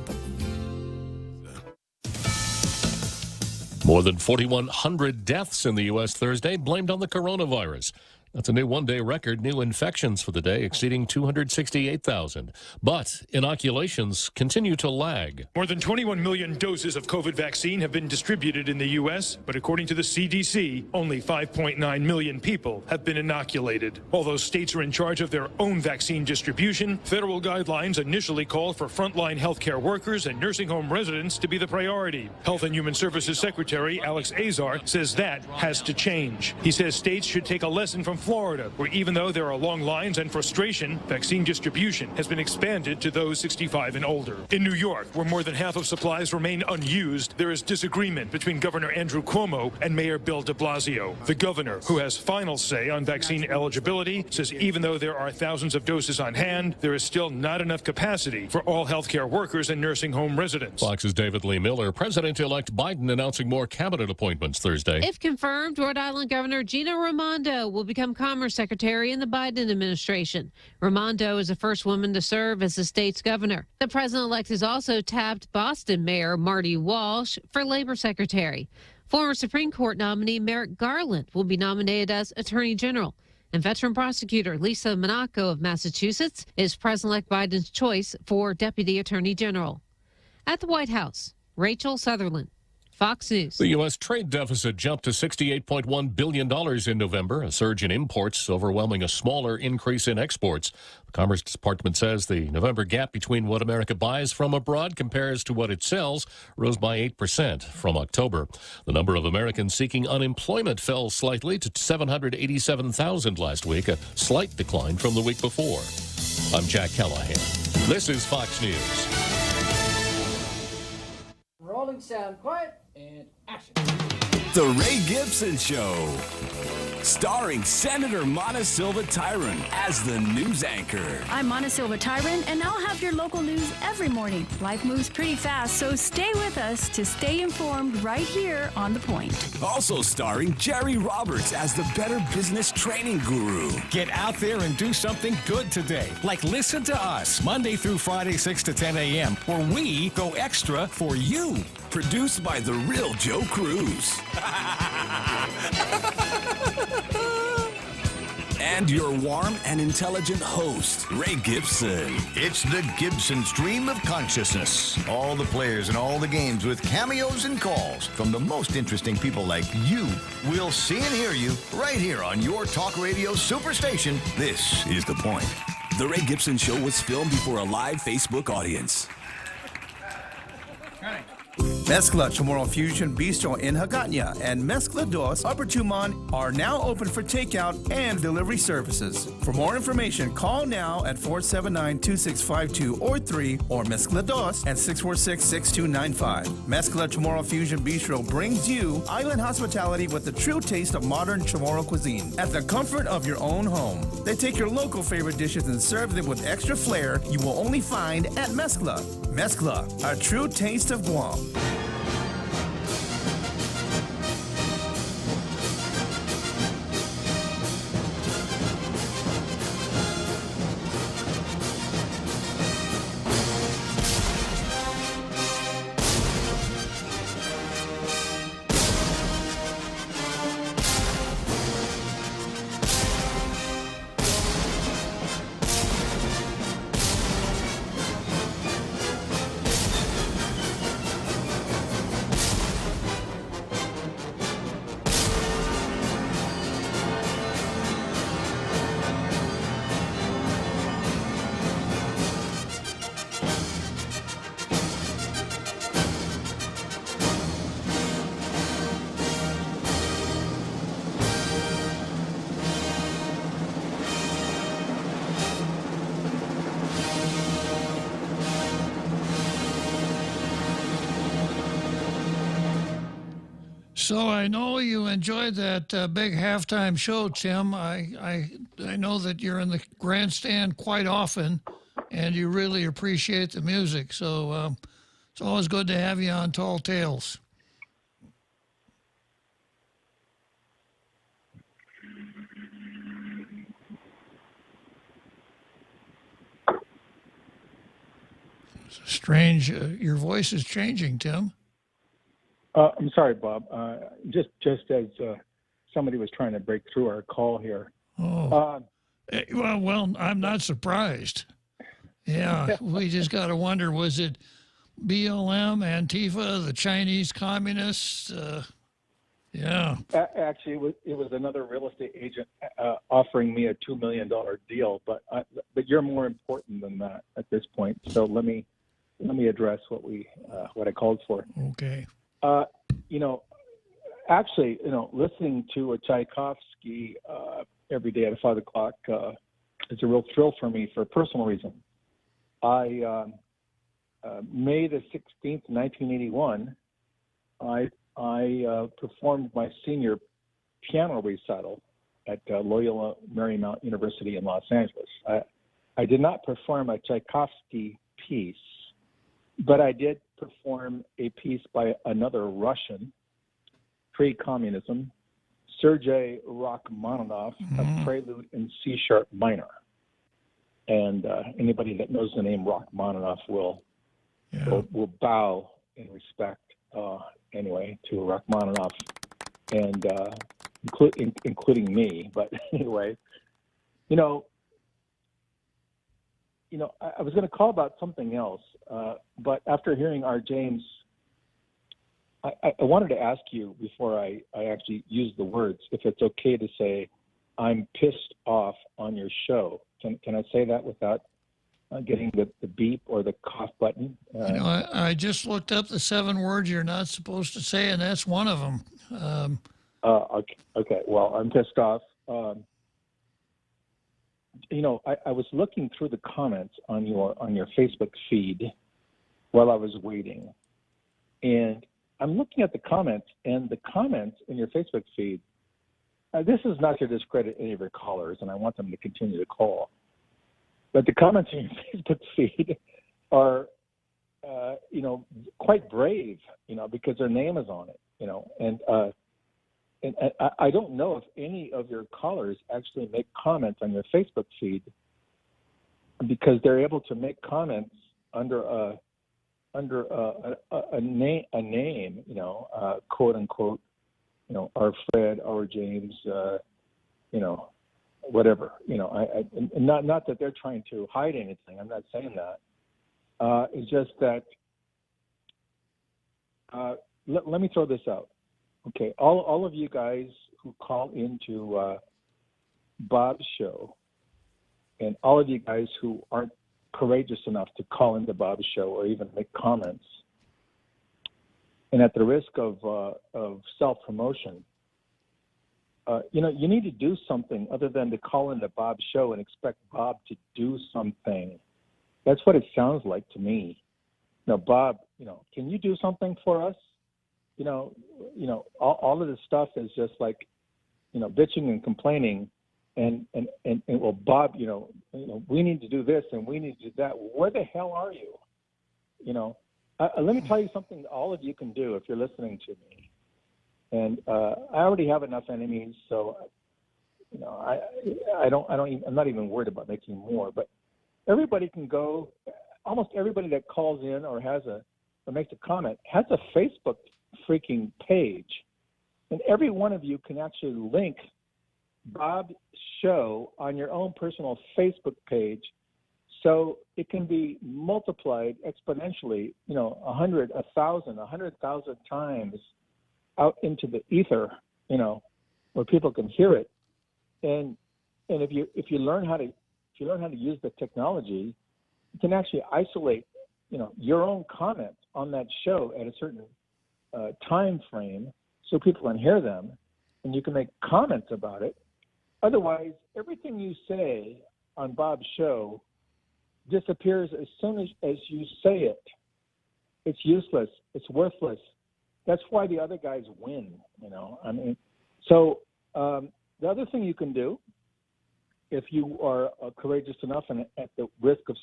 More than 4,100 deaths in the U.S. Thursday blamed on the coronavirus. That's a new one-day record. New infections for the day exceeding 268,000. But inoculations continue to lag. More than 21 million doses of COVID vaccine have been distributed in the U.S., but according to the CDC, only 5.9 million people have been inoculated. Although states are in charge of their own vaccine distribution, federal guidelines initially called for frontline healthcare workers and nursing home residents to be the priority. Health and Human Services Secretary Alex Azar says that has to change. He says states should take a lesson from Florida, where even though there are long lines and frustration, vaccine distribution has been expanded to those 65 and older. In New York, where more than half of supplies remain unused, there is disagreement between Governor Andrew Cuomo and Mayor Bill de Blasio. The governor, who has final say on vaccine eligibility, says even though there are thousands of doses on hand, there is still not enough capacity for all healthcare workers and nursing home residents. Fox's David Lee Miller. President-elect Biden announcing more cabinet appointments Thursday. If confirmed, Rhode Island Governor Gina Raimondo will become Commerce Secretary in the Biden administration. Raimondo is the first woman to serve as the state's governor. The president-elect has also tapped Boston Mayor Marty Walsh for Labor Secretary. Former Supreme Court nominee Merrick Garland will be nominated as Attorney General. And veteran prosecutor Lisa Monaco of Massachusetts is President-elect Biden's choice for Deputy Attorney General. At the White House, Rachel Sutherland, Fox News. The U.S. trade deficit jumped to $68.1 billion in November, a surge in imports overwhelming a smaller increase in exports. The Commerce Department says the November gap between what America buys from abroad compares to what it sells rose by 8% from October. The number of Americans seeking unemployment fell slightly to 787,000 last week, a slight decline from the week before. I'm Jack Callahan. This is Fox News. Rolling sound, quiet, and action. The Ray Gibson Show, starring Senator Mona Silva Tyron as the news anchor. I'm Mona Silva Tyron, and I'll have your local news every morning. Life moves pretty fast, so stay with us to stay informed right here on The Point. Also starring Jerry Roberts as the Better Business Training Guru. Get out there and do something good today, like listen to us Monday through Friday, 6 to 10 a.m., where we go extra for you. Produced by the real Joe Cruz. And your warm and intelligent host, Ray Gibson. It's the Gibson Stream of Consciousness. All the players and all the games with cameos and calls from the most interesting people like you. We'll see and hear you right here on your talk radio superstation. This is The Point. The Ray Gibson Show was filmed before a live Facebook audience. Mezcla Chamorro Fusion Bistro in Hagåtña and Mezcla Dos Upper Tumon are now open for takeout and delivery services. For more information, call now at 479-2652 or 3 or Mezcla Dos at 646-6295. Mezcla Chamorro Fusion Bistro brings you island hospitality with the true taste of modern Chamorro cuisine at the comfort of your own home. They take your local favorite dishes and serve them with extra flair you will only find at Mezcla. Mezcla, a true taste of Guam. So I know you enjoyed that big halftime show, Tim. I know that you're in the grandstand quite often, and you really appreciate the music. So it's always good to have you on Tall Tales. Strange. Your voice is changing, Tim. I'm sorry, Bob. Just as somebody was trying to break through our call here. Oh. Well, I'm not surprised. Yeah, we just got to wonder, was it BLM, Antifa, the Chinese communists? Yeah. Actually, it was another real estate agent offering me a $2 million deal, but you're more important than that at this point. So let me address what I called for. Okay. Listening to a Tchaikovsky every day at 5 o'clock is a real thrill for me for a personal reason. I May the 16th, 1981, I performed my senior piano recital at Loyola Marymount University in Los Angeles. I did not perform a Tchaikovsky piece, but I did perform a piece by another Russian, pre-communism, Sergei Rachmaninoff, a prelude in C-sharp minor. And anybody that knows the name Rachmaninoff will bow in respect, anyway, to Rachmaninoff, and including me. But anyway, I was going to call about something else, but after hearing our James, I wanted to ask you before I actually use the words, if it's okay to say, I'm pissed off on your show. Can I say that without getting the beep or the cough button? I just looked up the 7 words you're not supposed to say, and that's one of them. Okay. Well, I'm pissed off. I was looking through the comments on your Facebook feed while I was waiting, and I'm looking at the comments, and the comments in your Facebook feed. This is not to discredit any of your callers, and I want them to continue to call. But the comments in your Facebook feed are, quite brave, because their name is on it, and I don't know if any of your callers actually make comments on your Facebook feed, because they're able to make comments under a name, quote unquote, our Fred, our James, whatever, not that they're trying to hide anything. I'm not saying that. It's just that, let me throw this out. Okay. All of you guys who call into, Bob's show, and all of you guys who aren't courageous enough to call into Bob's show or even make comments, and at the risk of self-promotion, you need to do something other than to call into Bob's show and expect Bob to do something. That's what it sounds like to me. Bob, can you do something for us? All of this stuff is just like, bitching and complaining, and well, Bob, we need to do this and we need to do that. Where the hell are you? Let me tell you something that all of you can do if you're listening to me. And I already have enough enemies, so I'm not even worried about making more. But everybody can go. Almost everybody that calls in or makes a comment has a Facebook freaking page, and every one of you can actually link Bob's show on your own personal Facebook page, so it can be multiplied exponentially, 100, 1,000, 100,000 times out into the ether, where people can hear it. And if you learn how to use the technology, you can actually isolate, your own comments on that show at a certain time frame, so people can hear them, and you can make comments about it. Otherwise, everything you say on Bob's show disappears as soon as you say it. It's useless. It's worthless. That's why the other guys win, So the other thing you can do, if you are courageous enough and at the risk of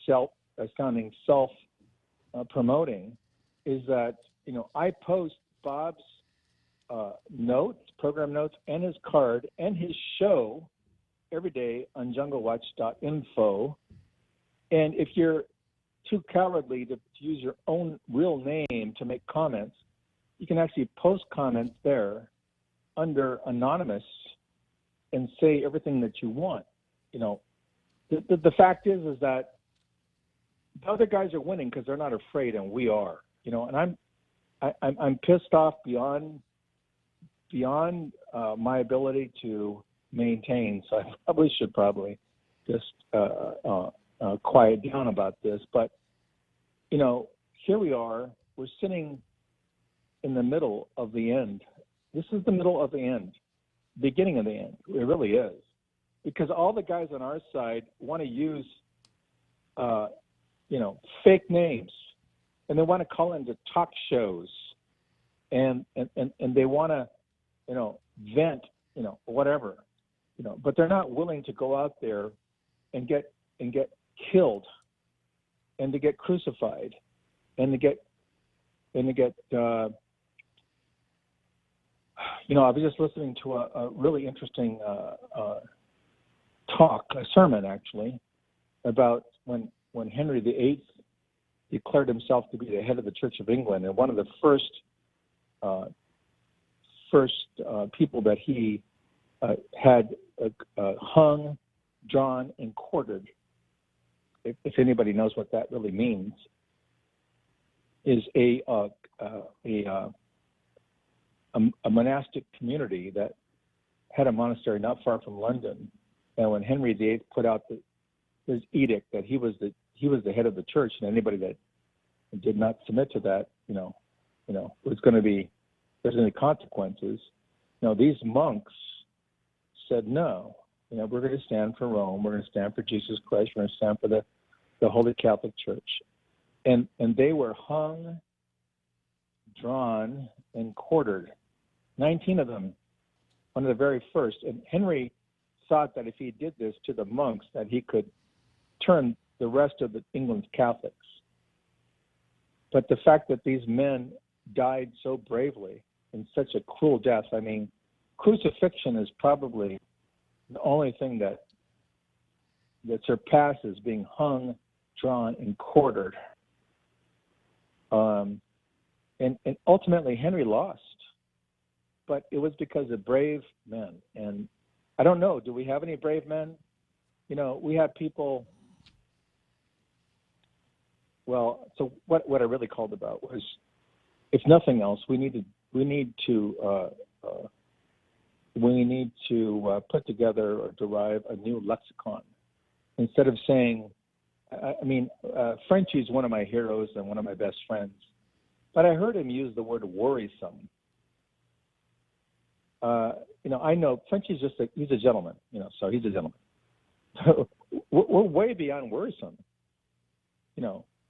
sounding self-promoting, is that, I post Bob's program notes, and his card, and his show every day on junglewatch.info. And if you're too cowardly to use your own real name to make comments, you can actually post comments there under anonymous and say everything that you want. You know, the fact is that the other guys are winning because they're not afraid, and we are. You know, and I'm pissed off beyond my ability to maintain. So I should just quiet down about this. But you know, here we are. We're sitting in the middle of the end. This is the middle of the end, beginning of the end. It really is, because all the guys on our side want to use, fake names, and they want to call into talk shows, and they want to, vent, whatever, but they're not willing to go out there and get killed, and to get crucified, and to get I was just listening to a really interesting a sermon actually, about when Henry VIII declared himself to be the head of the Church of England, and one of the first people that he had hung, drawn, and quartered, if anybody knows what that really means, is a monastic community that had a monastery not far from London. And when Henry VIII put out his edict that he was the head of the church, and anybody that did not submit to that, there's going to be consequences. These monks said no. We're going to stand for Rome. We're going to stand for Jesus Christ. We're going to stand for the Holy Catholic Church. And they were hung, drawn, and quartered. 19 of them, one of the very first. And Henry thought that if he did this to the monks, that he could turn the rest of England's Catholics. But the fact that these men died so bravely in such a cruel death, I mean, crucifixion is probably the only thing that surpasses being hung, drawn, and quartered. And ultimately, Henry lost. But it was because of brave men. And I don't know, do we have any brave men? We have people. Well, so what I really called about was, if nothing else, we need to put together or derive a new lexicon. Instead of saying, Frenchie's one of my heroes and one of my best friends, but I heard him use the word worrisome. I know Frenchie's he's a gentleman, so he's a gentleman. We're way beyond worrisome.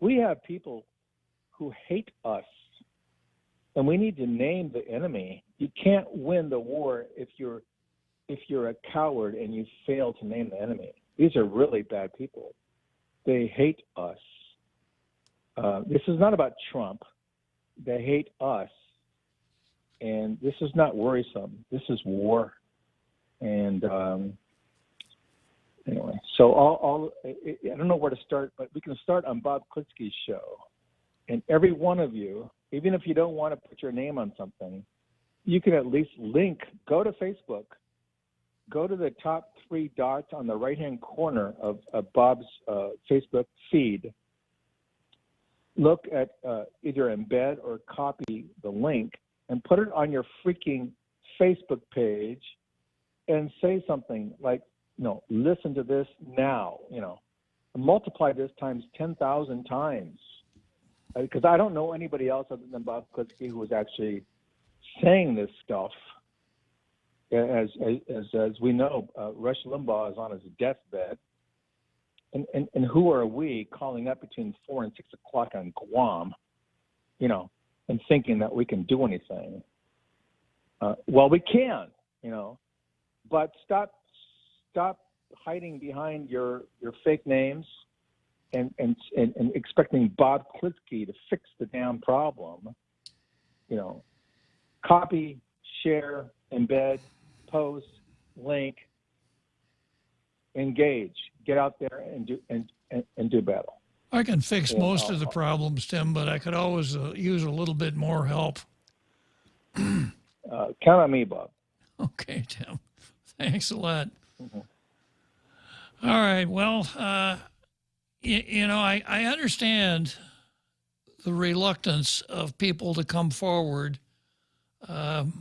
We have people who hate us, and we need to name the enemy. You can't win the war if you're a coward and you fail to name the enemy. These are really bad people. They hate us. This is not about Trump. They hate us. And this is not worrisome. This is war. And anyway, so I don't know where to start, but we can start on Bob Klitzkie's show. And every one of you, even if you don't want to put your name on something, you can at least go to Facebook, go to the top 3 dots on the right-hand corner of Bob's Facebook feed, look at either embed or copy the link, and put it on your freaking Facebook page and say something like, listen to this now, and multiply this times 10,000 times. Because I don't know anybody else other than Bob Klitzkie who was actually saying this stuff. As we know, Rush Limbaugh is on his deathbed. And who are we calling up between 4 and 6 o'clock on Guam, and thinking that we can do anything? Well, we can, but stop hiding behind your fake names and expecting Bob Klitzkie to fix the damn problem. Copy, share, embed, post, link, engage, get out there and do battle. I can fix Yeah, most of the problems, Tim, but I could always use a little bit more help. Count on me, Bob. Okay, Tim. Thanks a lot. Mm-hmm. All right. Well, I understand the reluctance of people to come forward and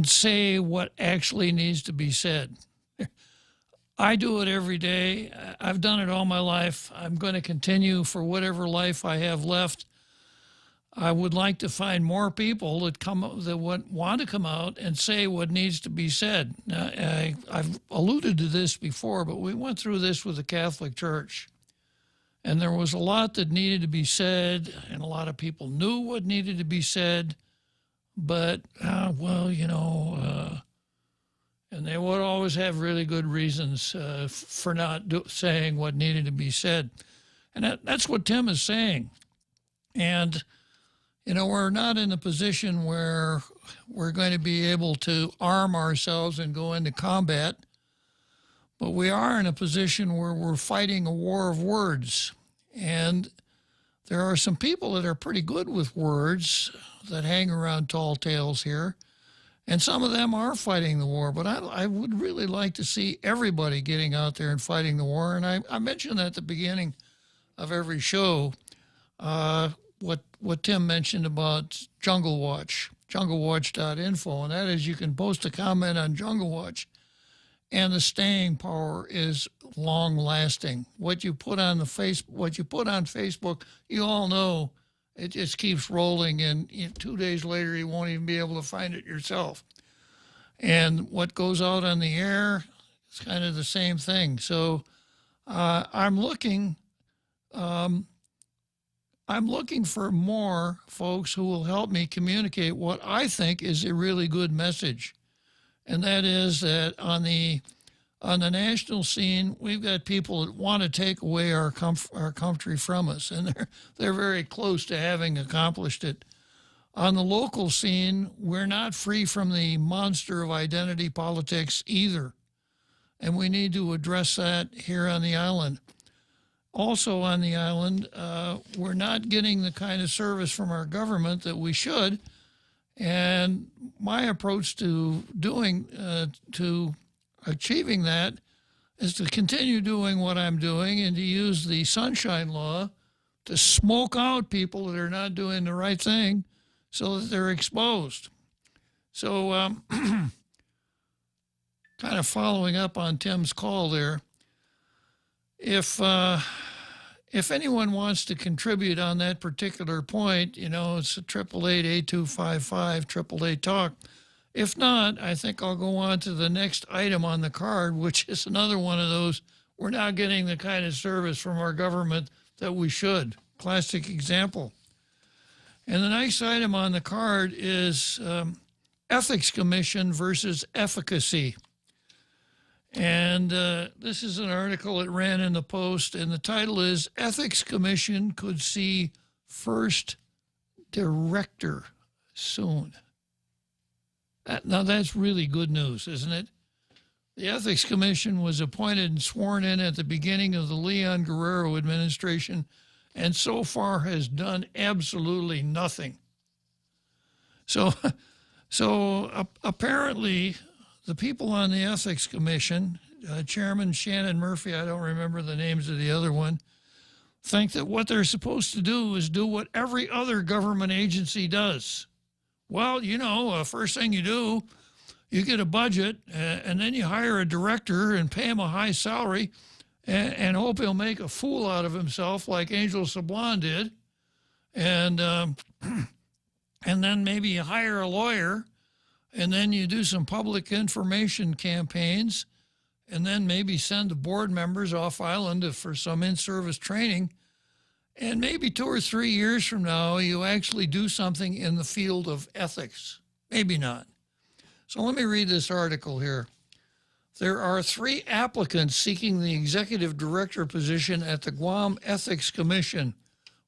say what actually needs to be said. I do it every day. I've done it all my life. I'm going to continue for whatever life I have left. I would like to find more people that want to come out and say what needs to be said. Now, I've alluded to this before, but we went through this with the Catholic Church. And there was a lot that needed to be said, and a lot of people knew what needed to be said. But, and they would always have really good reasons for not saying what needed to be said. And that's what Tim is saying. And, we're not in a position where we're going to be able to arm ourselves and go into combat, but we are in a position where we're fighting a war of words. And there are some people that are pretty good with words that hang around tall tales here. And some of them are fighting the war, but I would really like to see everybody getting out there and fighting the war. And I mentioned at the beginning of every show what Tim mentioned about Jungle Watch, junglewatch.info, and that is you can post a comment on Jungle Watch, and the staying power is long-lasting. What you put on Facebook, you all know. It just keeps rolling, and 2 days later, you won't even be able to find it yourself. And what goes out on the air is kind of the same thing. So I'm looking for more folks who will help me communicate what I think is a really good message. And that is that on the national scene, we've got people that want to take away our country from us, and they're very close to having accomplished it. On the local scene, we're not free from the monster of identity politics either, and we need to address that here on the island. Also on the island, we're not getting the kind of service from our government that we should, and my approach to achieving that is to continue doing what I'm doing and to use the sunshine law to smoke out people that are not doing the right thing so that they're exposed. So kind of following up on Tim's call there, if anyone wants to contribute on that particular point, it's a 888-8255, 888-TALK. If not, I think I'll go on to the next item on the card, which is another one of those, we're not getting the kind of service from our government that we should. Classic example. And the next item on the card is Ethics Commission versus efficacy. And this is an article that ran in the Post, and the title is Ethics Commission Could See First Director Soon. Now, that's really good news, isn't it? The Ethics Commission was appointed and sworn in at the beginning of the Leon Guerrero administration, and so far has done absolutely nothing. So apparently, the people on the Ethics Commission, Chairman Shannon Murphy, I don't remember the names of the other one, think that what they're supposed to do is do what every other government agency does. Well, first thing you do, you get a budget, and then you hire a director and pay him a high salary and hope he'll make a fool out of himself like Angel Sablon did. And then maybe you hire a lawyer, and then you do some public information campaigns, and then maybe send the board members off island for some in-service training. And maybe 2 or 3 years from now, you actually do something in the field of ethics. Maybe not. So let me read this article here. There are 3 applicants seeking the executive director position at the Guam Ethics Commission,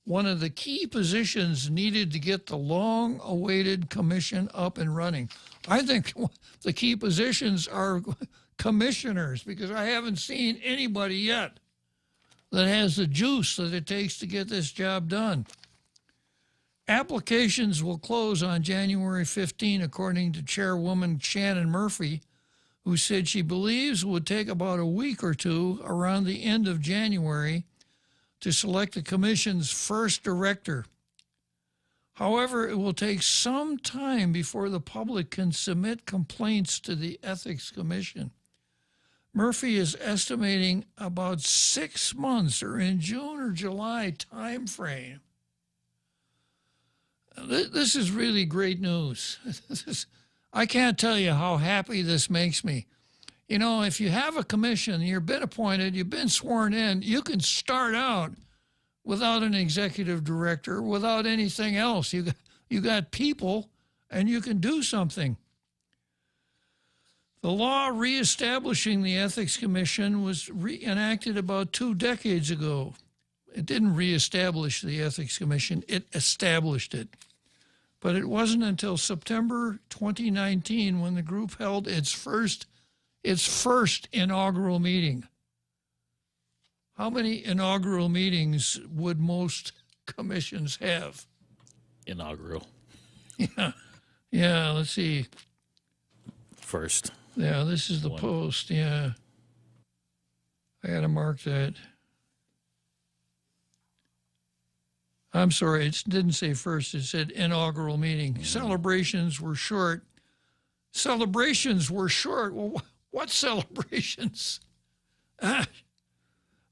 one of the key positions needed to get the long-awaited commission up and running. I think the key positions are commissioners, because I haven't seen anybody yet that has the juice that it takes to get this job done. Applications will close on January 15, according to Chairwoman Shannon Murphy, who said she believes it would take about a week or two around the end of January to select the commission's first director. However, it will take some time before the public can submit complaints to the Ethics Commission. Murphy is estimating about 6 months, or in June or July time frame. This is really great news. I can't tell you how happy this makes me. You know, if you have a commission, you've been appointed, you've been sworn in, you can start out without an executive director, without anything else. You got people, and you can do something. The law reestablishing the Ethics Commission was enacted about 2 decades ago. It didn't reestablish the Ethics Commission, it established it. But it wasn't until September 2019 when the group held its first inaugural meeting. How many inaugural meetings would most commissions have? Inaugural. Yeah, let's see. First. Yeah, this is the Post, yeah. I got to mark that. I'm sorry, it didn't say first, it said inaugural meeting. Celebrations were short. Celebrations were short. Well, what celebrations?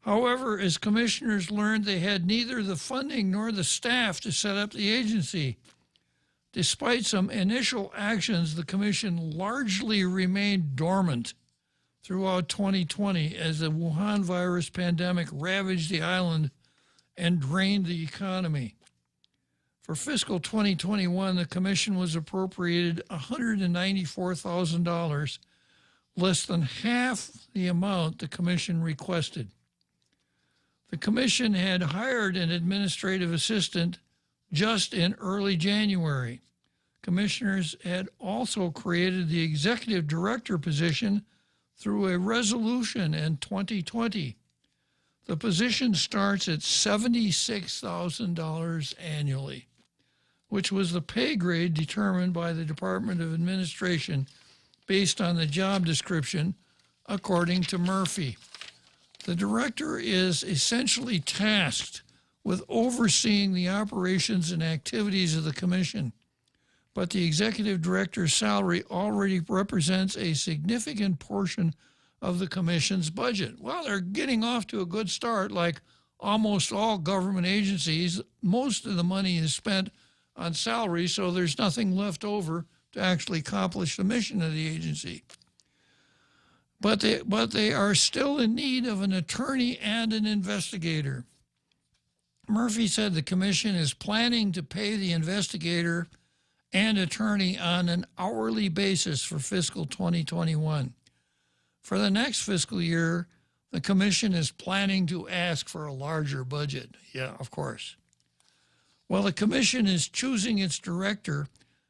However, as commissioners learned, they had neither the funding nor the staff to set up the agency. Despite some initial actions, the commission largely remained dormant throughout 2020 as the Wuhan virus pandemic ravaged the island and drained the economy. For fiscal 2021, the commission was appropriated $194,000, less than half the amount the commission requested. The commission had hired an administrative assistant just in early January. Commissioners had also created the executive director position through a resolution in 2020. The position starts at $76,000 annually, which was the pay grade determined by the Department of Administration based on the job description, according to Murphy. The director is essentially tasked with overseeing the operations and activities of the commission, but the executive director's salary already represents a significant portion of the commission's budget. Well, they're getting off to a good start. Like almost all government agencies, most of the money is spent on salary, so there's nothing left over to actually accomplish the mission of the agency. But they are still in need of an attorney and an investigator. Murphy said the commission is planning to pay the investigator and attorney on an hourly basis for fiscal 2021. For the next fiscal year, the commission is planning to ask for a larger budget. Yeah, of course. While the commission is choosing its director,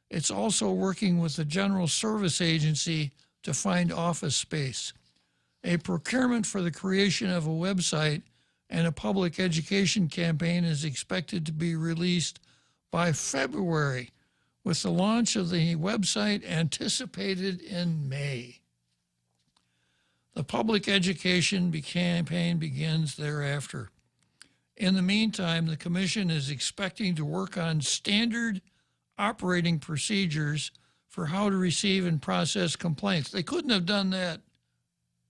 it's also working with the General Service Agency to find office space. A procurement for the creation of a website and a public education campaign is expected to be released by February, with the launch of the website anticipated in May. The public education campaign begins thereafter. In the meantime, the commission is expecting to work on standard operating procedures for how to receive and process complaints. They couldn't have done that.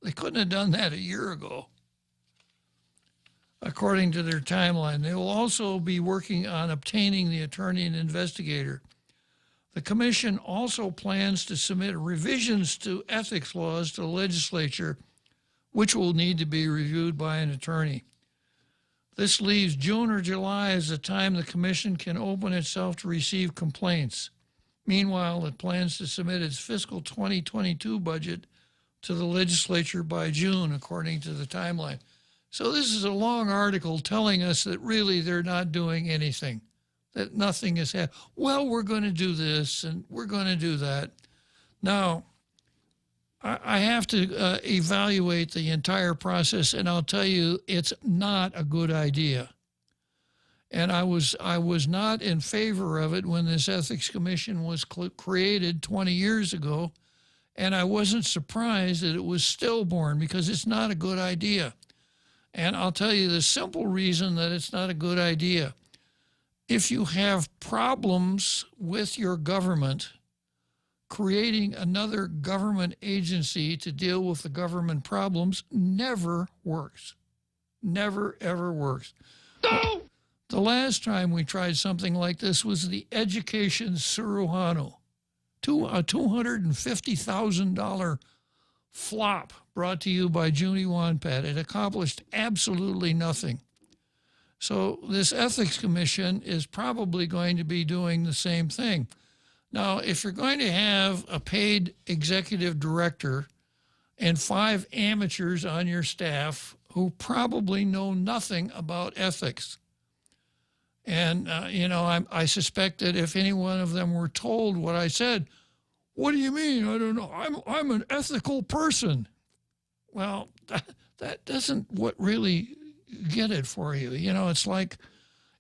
They couldn't have done that a year ago, according to their timeline. They will also be working on obtaining the attorney and investigator. The commission also plans to submit revisions to ethics laws to the legislature, which will need to be reviewed by an attorney. This leaves June or July as the time the commission can open itself to receive complaints. Meanwhile, it plans to submit its fiscal 2022 budget to the legislature by June, according to the timeline. So this is a long article telling us that really they're not doing anything, that nothing is happening. Well, we're going to do this and we're going to do that. Now, I have to evaluate the entire process, and I'll tell you, it's not a good idea. And I was not in favor of it when this Ethics Commission was created 20 years ago, and I wasn't surprised that it was stillborn because it's not a good idea. And I'll tell you the simple reason that it's not a good idea. If you have problems with your government, creating another government agency to deal with the government problems never works. Never, ever works. No! The last time we tried something like this was the Education Suruhanu, a $250,000 flop brought to you by Junie Wanpat. It accomplished absolutely nothing. So this Ethics Commission is probably going to be doing the same thing. Now, if you're going to have a paid executive director and 5 amateurs on your staff who probably know nothing about ethics, and, I suspect that if any one of them were told what I said, what do you mean? I don't know. I'm an ethical person. Well, that doesn't what really get it for you. It's like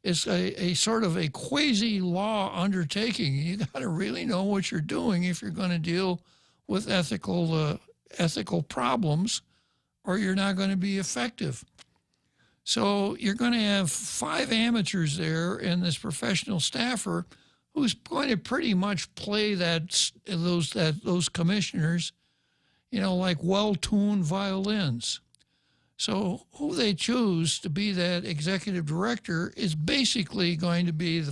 it's a sort of a quasi-law undertaking. You got to really know what you're doing if you're going to deal with ethical problems, or you're not going to be effective. So you're going to have 5 amateurs there and this professional staffer who's going to pretty much play those commissioners, like well-tuned violins. So who they choose to be that executive director is basically going to be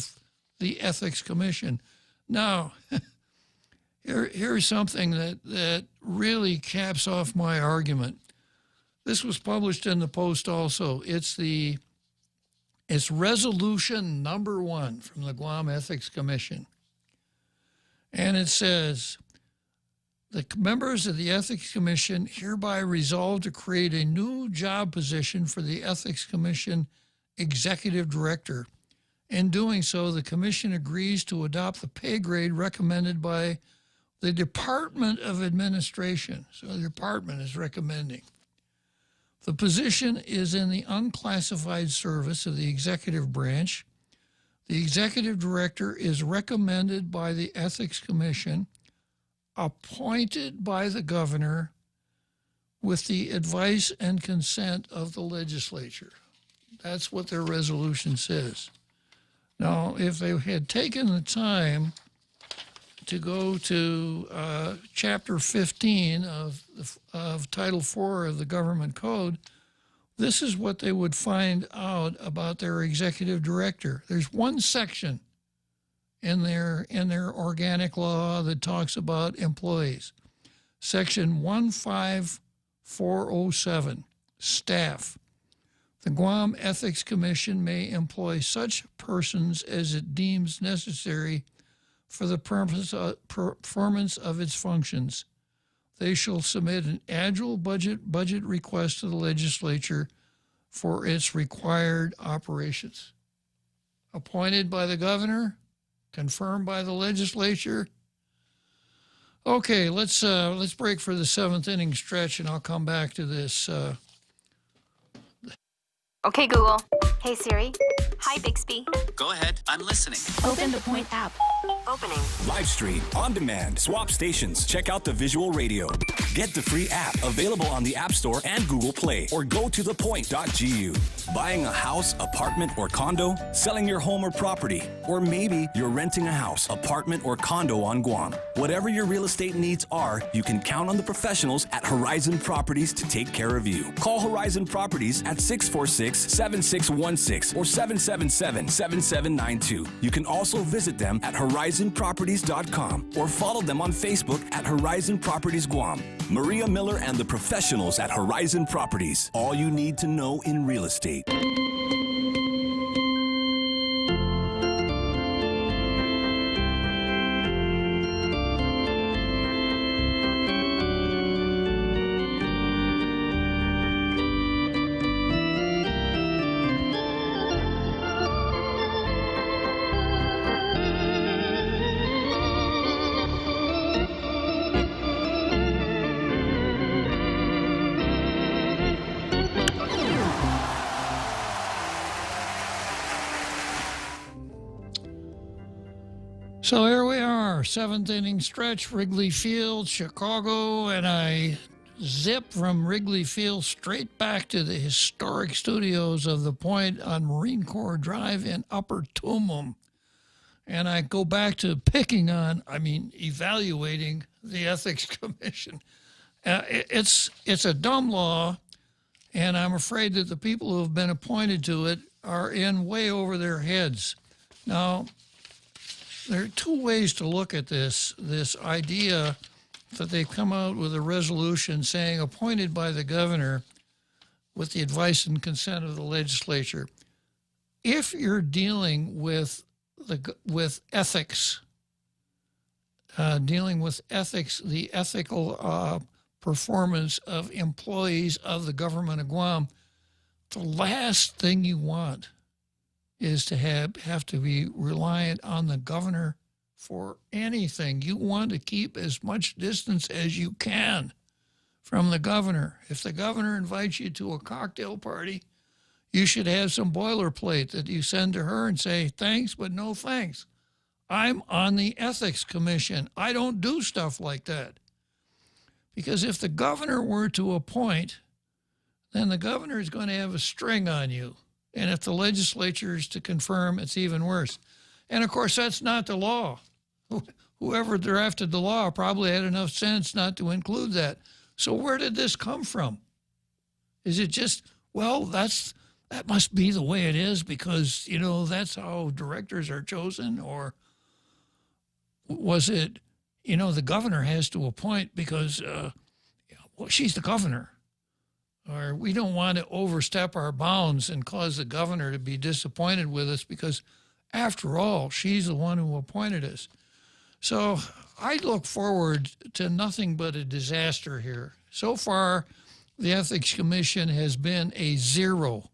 the Ethics Commission. Now, here's something that really caps off my argument. This was published in the Post also. It's resolution number 1 from the Guam Ethics Commission. And it says, the members of the Ethics Commission hereby resolve to create a new job position for the Ethics Commission Executive Director. In doing so, the Commission agrees to adopt the pay grade recommended by the Department of Administration. So the department is recommending. The position is in the unclassified service of the executive branch. The executive director is recommended by the Ethics Commission, appointed by the governor with the advice and consent of the legislature. That's what their resolution says. Now, if they had taken the time to go to Chapter 15 of Title 4 of the Government Code, this is what they would find out about their executive director. There's one section in their organic law that talks about employees. Section 15407, staff. The Guam Ethics Commission may employ such persons as it deems necessary for the performance of its functions. They shall submit an annual budget request to the legislature for its required operations. Appointed by the governor, confirmed by the legislature. Okay, let's break for the 7th inning stretch, and I'll come back to this. Okay, Google. Hey, Siri. Hi, Bixby. Go ahead. I'm listening. Open the Point app. Opening. Live stream, on demand, swap stations. Check out the visual radio. Get the free app available on the App Store and Google Play, or go to thepoint.gu. Buying a house, apartment, or condo? Selling your home or property? Or maybe you're renting a house, apartment, or condo on Guam. Whatever your real estate needs are, you can count on the professionals at Horizon Properties to take care of you. Call Horizon Properties at 646-7616 or 777-7792. You can also visit them at horizonproperties.com or follow them on Facebook at Horizon Properties Guam. Maria Miller and the professionals at Horizon Properties. All you need to know in real estate. So here we are, seventh inning stretch, Wrigley Field, Chicago, and I zip from Wrigley Field straight back to the historic studios of The Point on Marine Corps Drive in Upper Tumum. And I go back to evaluating the Ethics Commission. It's a dumb law, and I'm afraid that the people who have been appointed to it are in way over their heads. Now, there are two ways to look at this idea that they've come out with a resolution saying appointed by the governor with the advice and consent of the legislature. If you're dealing with ethics, the ethical performance of employees of the government of Guam, the last thing you want is to have to be reliant on the governor for anything. You want to keep as much distance as you can from the governor. If the governor invites you to a cocktail party, you should have some boilerplate that you send to her and say, thanks, but no thanks. I'm on the Ethics Commission. I don't do stuff like that. Because if the governor were to appoint, then the governor is going to have a string on you. And if the legislature is to confirm, it's even worse. And, of course, that's not the law. Whoever drafted the law probably had enough sense not to include that. So where did this come from? Is it just, well, that must be the way it is because, that's how directors are chosen? Or was it, the governor has to appoint because, she's the governor? Or we don't want to overstep our bounds and cause the governor to be disappointed with us because, after all, she's the one who appointed us. So I look forward to nothing but a disaster here. So far, the Ethics Commission has been a zero.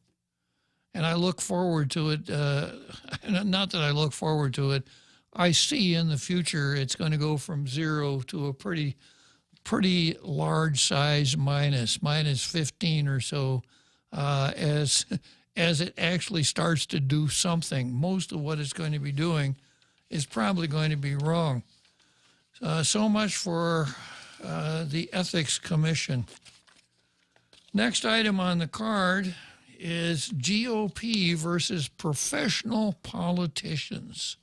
And I look forward to it. Not that I look forward to it. I see in the future it's going to go from zero to a pretty large size minus 15 or so as it actually starts to do something. Most of what it's going to be doing is probably going to be wrong. So much for the Ethics Commission. Next item on the card is GOP versus professional politicians.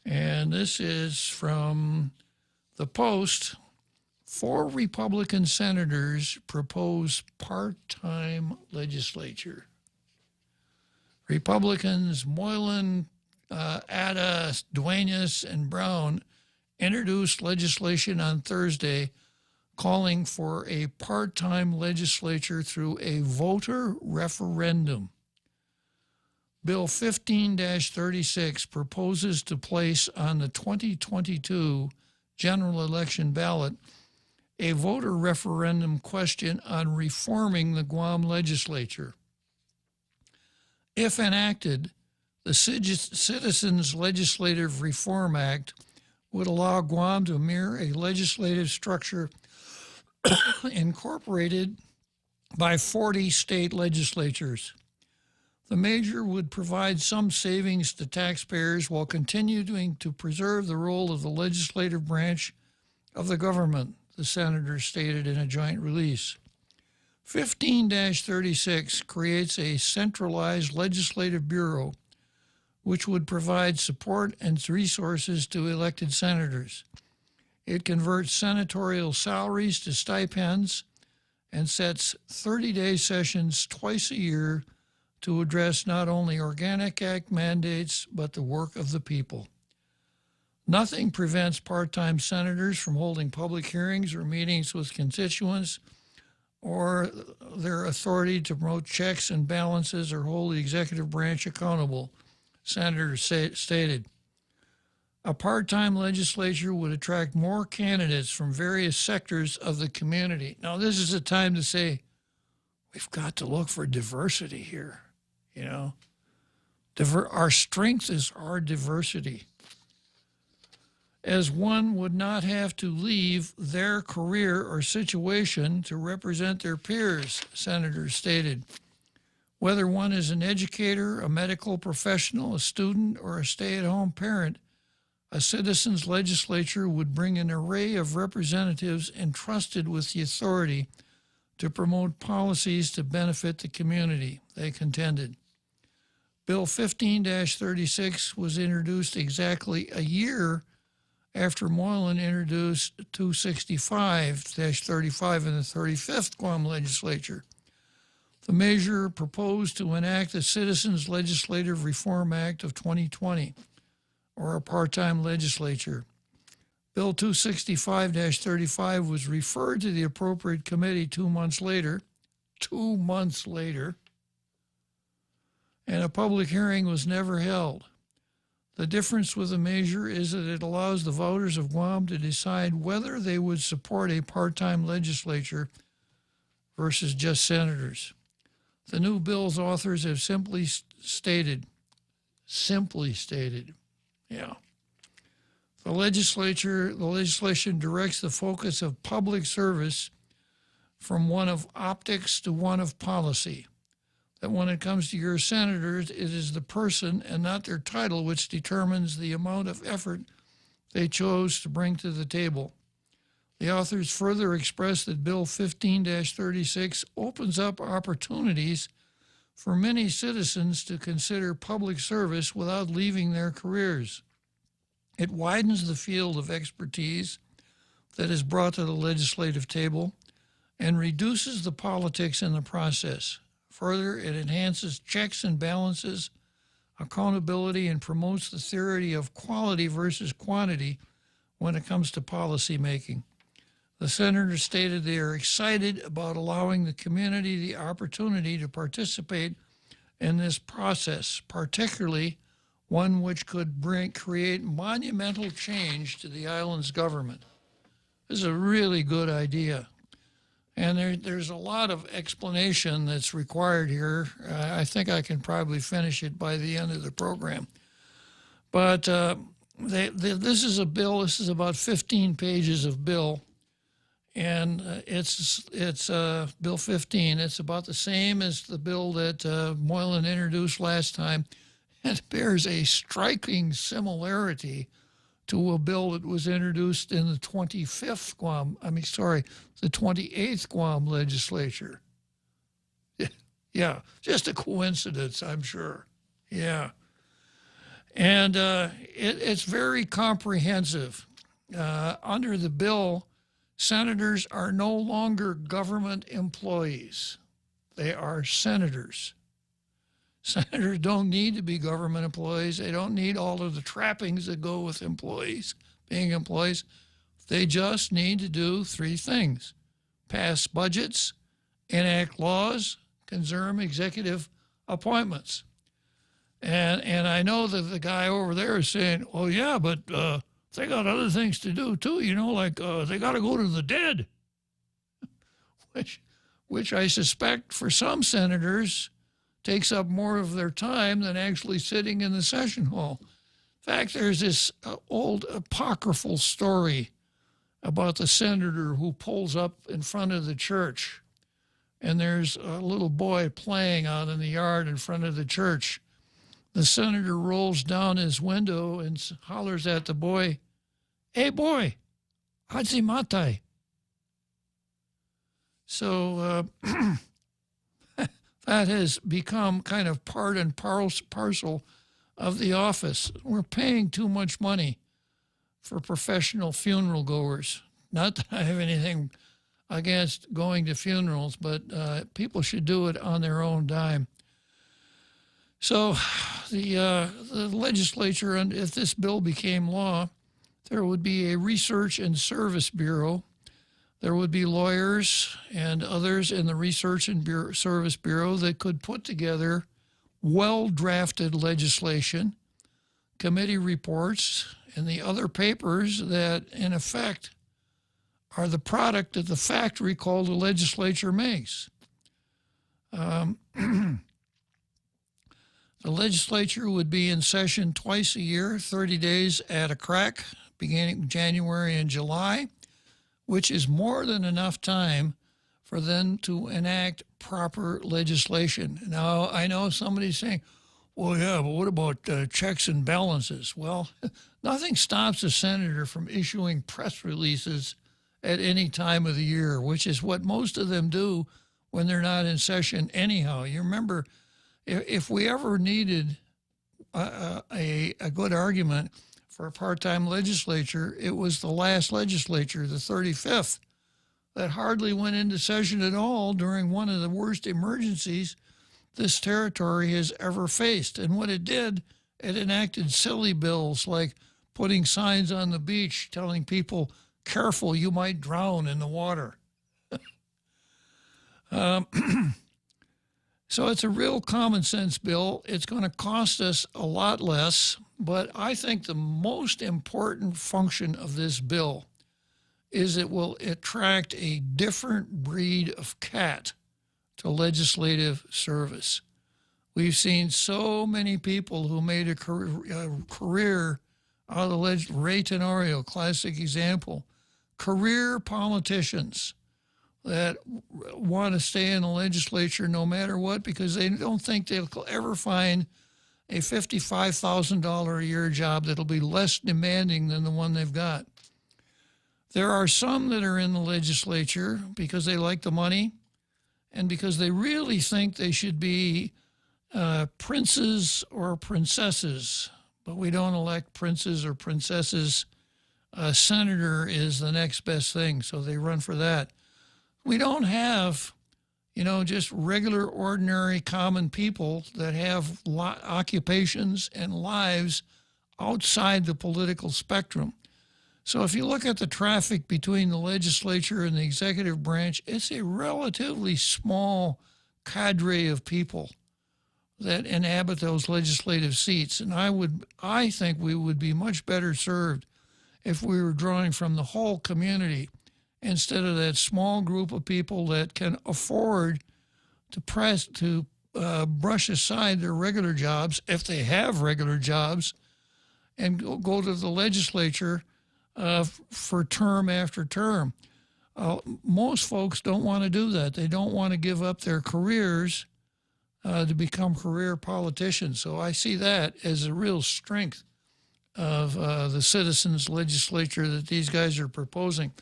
And this is from the Post. 4 Republican senators propose part-time legislature. Republicans Moylan, Ada, Duenas, and Brown introduced legislation on Thursday calling for a part-time legislature through a voter referendum. Bill 15-36 proposes to place on the 2022 general election ballot a voter referendum question on reforming the Guam legislature. If enacted, the Citizens Legislative Reform Act would allow Guam to mirror a legislative structure incorporated by 40 state legislatures. The measure would provide some savings to taxpayers while continuing to preserve the role of the legislative branch of the government, the senators stated in a joint release. 15-36 creates a centralized legislative bureau which would provide support and resources to elected senators. It converts senatorial salaries to stipends and sets 30-day sessions twice a year to address not only Organic Act mandates, but the work of the people. Nothing prevents part-time senators from holding public hearings or meetings with constituents or their authority to promote checks and balances or hold the executive branch accountable, senators stated. A part-time legislature would attract more candidates from various sectors of the community. Now, this is a time to say, we've got to look for diversity here, Our strength is our diversity. As one would not have to leave their career or situation to represent their peers, senators stated. Whether one is an educator, a medical professional, a student, or a stay-at-home parent, A citizens' legislature would bring an array of representatives entrusted with the authority to promote policies to benefit the community, they contended. Bill 15-36 was introduced exactly a year after Moylan introduced 265-35 in the 35th Guam legislature. The measure proposed to enact the Citizens Legislative Reform Act of 2020, or a part-time legislature. Bill 265-35 was referred to the appropriate committee 2 months later, and a public hearing was never held. The difference with the measure is that it allows the voters of Guam to decide whether they would support a part-time legislature versus just senators. The new bill's authors have simply stated, the legislation directs the focus of public service from one of optics to one of policy. That when it comes to your senators, it is the person and not their title which determines the amount of effort they chose to bring to the table. The authors further express that Bill 15-36 opens up opportunities for many citizens to consider public service without leaving their careers. It widens the field of expertise that is brought to the legislative table and reduces the politics in the process. Further, it enhances checks and balances, accountability, and promotes the theory of quality versus quantity when it comes to policy making. The senators stated they are excited about allowing the community the opportunity to participate in this process, particularly one which could create monumental change to the island's government. This is a really good idea. And there's a lot of explanation that's required here. I think I can probably finish it by the end of the program. But this is a bill. This is about 15 pages of bill. And it's Bill 15. It's about the same as the bill that Moylan introduced last time. It bears a striking similarity to a bill that was introduced in the 28th Guam legislature. Yeah, just a coincidence, I'm sure. Yeah. And it's very comprehensive. Under the bill, senators are no longer government employees. They are senators. Senators don't need to be government employees. They don't need all of the trappings that go with being employees. They just need to do three things: pass budgets, enact laws, confirm executive appointments. And I know that the guy over there is saying, oh, yeah, but they got other things to do, too. Like they got to go to the dead, which I suspect for some senators takes up more of their time than actually sitting in the session hall. In fact, there's this old apocryphal story about the senator who pulls up in front of the church, and there's a little boy playing out in the yard in front of the church. The senator rolls down his window and hollers at the boy, "Hey, boy, Hadzi Matai." So that has become kind of part and parcel of the office. We're paying too much money for professional funeral goers. Not that I have anything against going to funerals, but people should do it on their own dime. So the legislature, and if this bill became law, there would be a research and service bureau. There would be lawyers and others in the Research and Service Bureau that could put together well-drafted legislation, committee reports, and the other papers that, in effect, are the product that the factory called the legislature makes. The legislature would be in session twice a year, 30 days at a crack, beginning January and July, which is more than enough time for them to enact proper legislation. Now, I know somebody's saying, Well, yeah, but what about checks and balances? Well, nothing stops a senator from issuing press releases at any time of the year, which is what most of them do when they're not in session anyhow. You remember, if we ever needed a good argument for a part-time legislature, it was the last legislature, the 35th, that hardly went into session at all during one of the worst emergencies this territory has ever faced. And what it did, it enacted silly bills like putting signs on the beach telling people, careful, you might drown in the water. So it's a real common sense bill. It's going to cost us a lot less, but I think the most important function of this bill is it will attract a different breed of cat to legislative service. We've seen so many people who made a career out of the Ray Tenorio, classic example, career politicians that want to stay in the legislature no matter what because they don't think they'll ever find a $55,000 a year job that'll be less demanding than the one they've got. There are some that are in the legislature because they like the money and because they really think they should be princes or princesses, but we don't elect princes or princesses. A senator is the next best thing, so they run for that. We don't have, just regular, ordinary, common people that have occupations and lives outside the political spectrum. So if you look at the traffic between the legislature and the executive branch, it's a relatively small cadre of people that inhabit those legislative seats. And I think we would be much better served if we were drawing from the whole community instead of that small group of people that can afford to brush aside their regular jobs, if they have regular jobs, and go to the legislature for term after term. Most folks don't want to do that. They don't want to give up their careers to become career politicians. So I see that as a real strength of the citizens' legislature that these guys are proposing.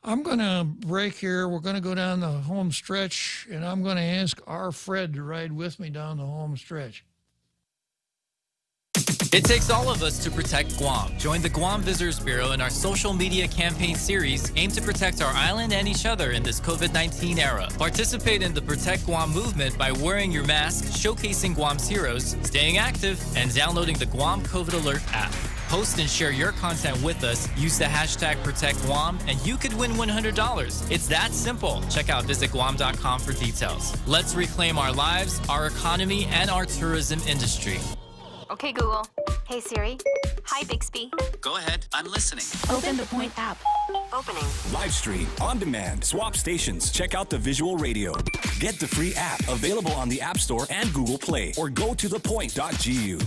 I'm going to break here. We're going to go down the home stretch, and I'm going to ask our Fred to ride with me down the home stretch. It takes all of us to protect Guam. Join the Guam Visitors Bureau in our social media campaign series aimed to protect our island and each other in this COVID-19 era. Participate in the Protect Guam movement by wearing your mask, showcasing Guam's heroes, staying active, and downloading the Guam COVID Alert app. Post and share your content with us. Use the hashtag ProtectGuam, and you could win $100. It's that simple. Check out visitguam.com for details. Let's reclaim our lives, our economy, and our tourism industry. Okay, Google. Hey, Siri. Hi, Bixby. Go ahead. I'm listening. Open the Point app. Opening. Live stream, on demand, swap stations. Check out the visual radio. Get the free app available on the App Store and Google Play, or go to thepoint.gu.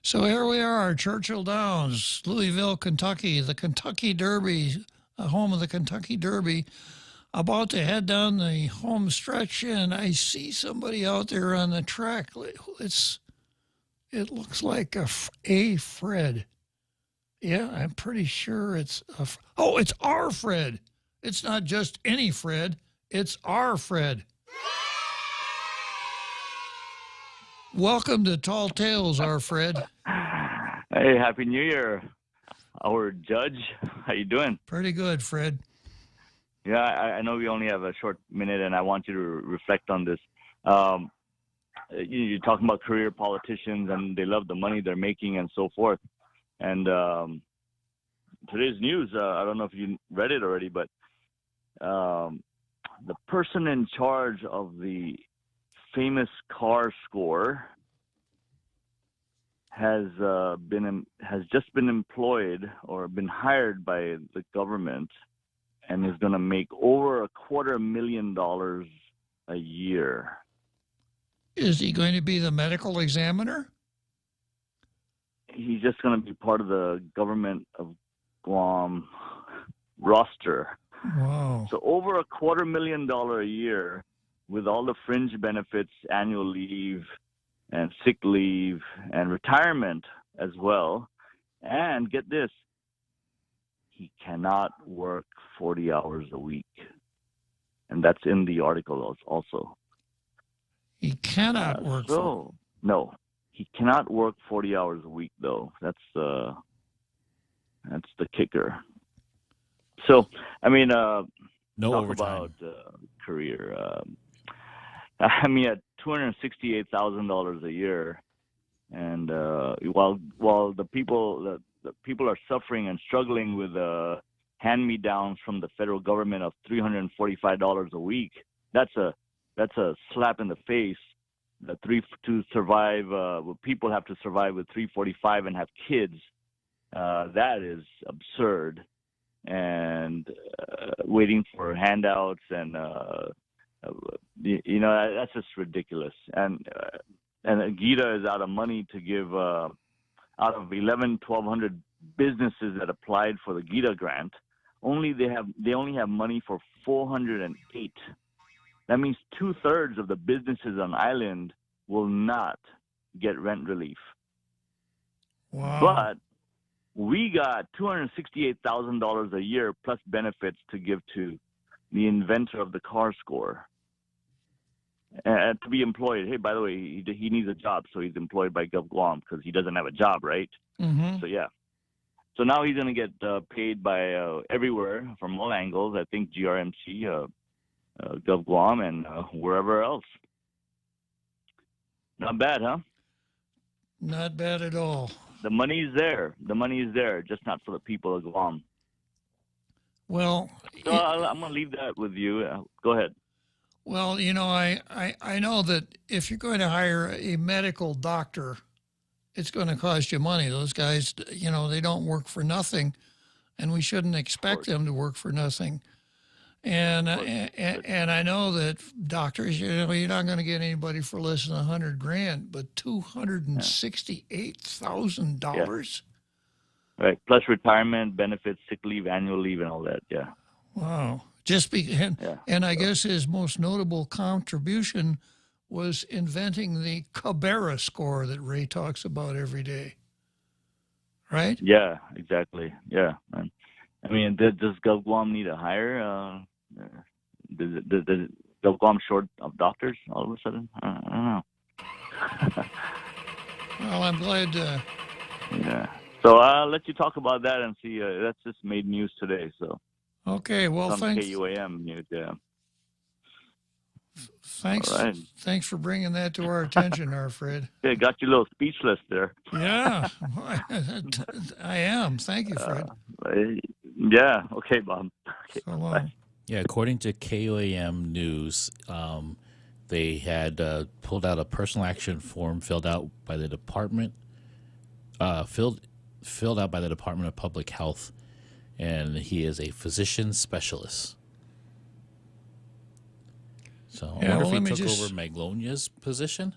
So here we are, Churchill Downs, Louisville, Kentucky, the Kentucky Derby, home of the Kentucky Derby, about to head down the home stretch, and I see somebody out there on the track. It looks like a Fred. Yeah, I'm pretty sure it's it's our Fred. It's not just any Fred, it's our Fred. Welcome to Tall Tales, our Fred. Hey, Happy New Year, our judge. How you doing? Pretty good, Fred. Yeah, I know we only have a short minute, and I want you to reflect on this. You're talking about career politicians, and they love the money they're making and so forth. And today's news, I don't know if you read it already, but the person in charge of the famous car score has just been employed or been hired by the government and is going to make over $250,000 a year. Is he going to be the medical examiner? He's just going to be part of the government of Guam roster. Wow. So over $250,000 a year with all the fringe benefits, annual leave and sick leave and retirement as well. And get this, he cannot work 40 hours a week. And that's in the article also. He cannot work. No, he cannot work 40 hours a week, though. That's the kicker. So, I mean, no talk overtime. about career. I mean, at $268,000 a year, and while the people are suffering and struggling with hand-me-downs from the federal government of $345 a week, that's a slap in the face. To survive, people have to survive with $345 and have kids. That is absurd. And waiting for handouts and that's just ridiculous. And Gita is out of money to give out of 1,200 businesses that applied for the Gita grant. They only have money for 408. That means 2/3 of the businesses on island will not get rent relief. Wow. But we got $268,000 a year plus benefits to give to the inventor of the car score. And to be employed. Hey, by the way, he needs a job, so he's employed by Gov Guam because he doesn't have a job, right? Mm-hmm. So, yeah. So now he's going to get paid by everywhere from all angles. I think GRMC, Gov Guam, and wherever else. Not bad, huh? Not bad at all. The money is there. The money is there, just not for the people of Guam. Well, so I'm going to leave that with you. Go ahead. Well, I know that if you're going to hire a medical doctor, it's going to cost you money. Those guys, they don't work for nothing, and we shouldn't expect them to work for nothing. And I know that doctors, you're not going to get anybody for less than $100,000, but $268,000. Right, plus retirement benefits, sick leave, annual leave, and all that. Yeah. Wow. And I guess his most notable contribution was inventing the Cabrera score that Ray talks about every day. Right? Yeah, exactly. Yeah. I mean, does Gov Guam need a hire? Does Gov Guam short of doctors all of a sudden? I don't know. Well, I'm glad. Yeah. So I'll let you talk about that and see. That's just made news today. So. Okay. Well, thanks. KUAM news. Yeah. Thanks. All right. Thanks for bringing that to our attention, Fred. Yeah, got you a little speechless there. Yeah, I am. Thank you, Fred. Yeah. Okay, Bob. Okay, so long. Yeah, according to KUAM News, they had pulled out a personal action form filled out by the department, filled out by the Department of Public Health, and he is a physician specialist. So I wonder if he took over Maglonia's position.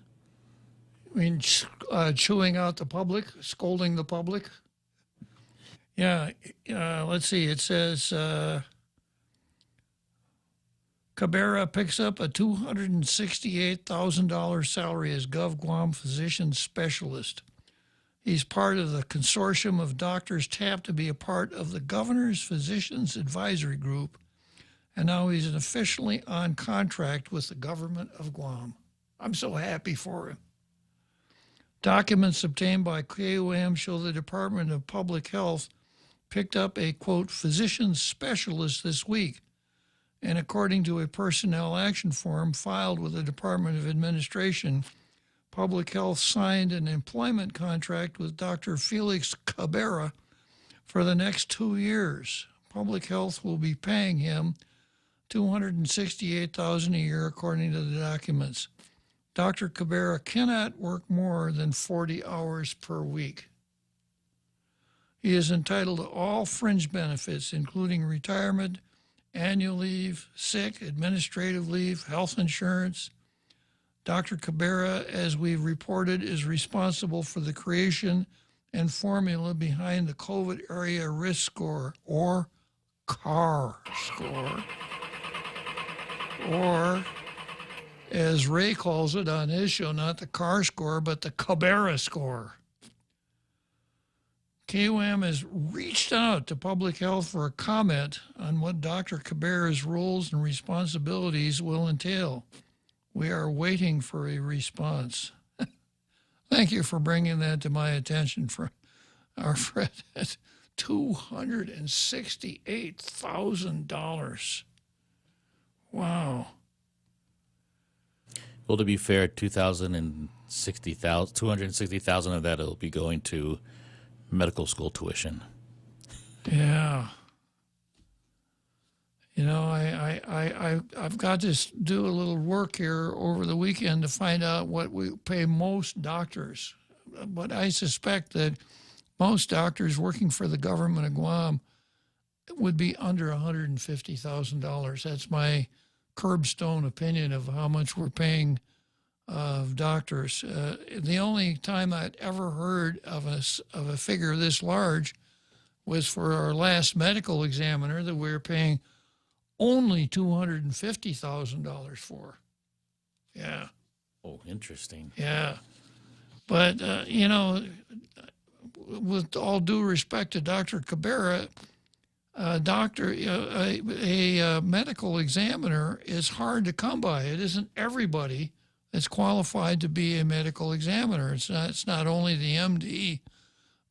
I mean, chewing out the public, scolding the public. Yeah, let's see. It says Cabrera picks up a $268,000 salary as Gov Guam physician specialist. He's part of the consortium of doctors tapped to be a part of the Governor's Physicians Advisory Group, and now he's officially on contract with the government of Guam. I'm so happy for him. Documents obtained by KUAM show the Department of Public Health picked up a, quote, physician specialist this week. And according to a personnel action form filed with the Department of Administration, Public Health signed an employment contract with Dr. Felix Cabrera for the next 2 years. Public Health will be paying him $268,000 a year, according to the documents. Dr. Cabrera cannot work more than 40 hours per week. He is entitled to all fringe benefits, including retirement, annual leave, sick, administrative leave, health insurance. Dr. Cabrera, as we've reported, is responsible for the creation and formula behind the COVID area risk score, or CAR score, or as Ray calls it on his show, not the CAR score, but the Cabrera score. KOM has reached out to public health for a comment on what Dr. Cabrera's roles and responsibilities will entail. We are waiting for a response. Thank you for bringing that to my attention, our friend. $268,000. Wow. Well, to be fair, 260,000 of that will be going to medical school tuition. Yeah. You know, I've got to do a little work here over the weekend to find out what we pay most doctors. But I suspect that most doctors working for the government of Guam would be under $150,000. That's my curbstone opinion of how much we're paying doctors. The only time I'd ever heard of a figure this large was for our last medical examiner that we were paying only $250,000 for. Yeah. Oh, interesting. Yeah. But, you know, with all due respect to Dr. Cabrera, a medical examiner is hard to come by. It isn't everybody that's qualified to be a medical examiner. It's not only the MD,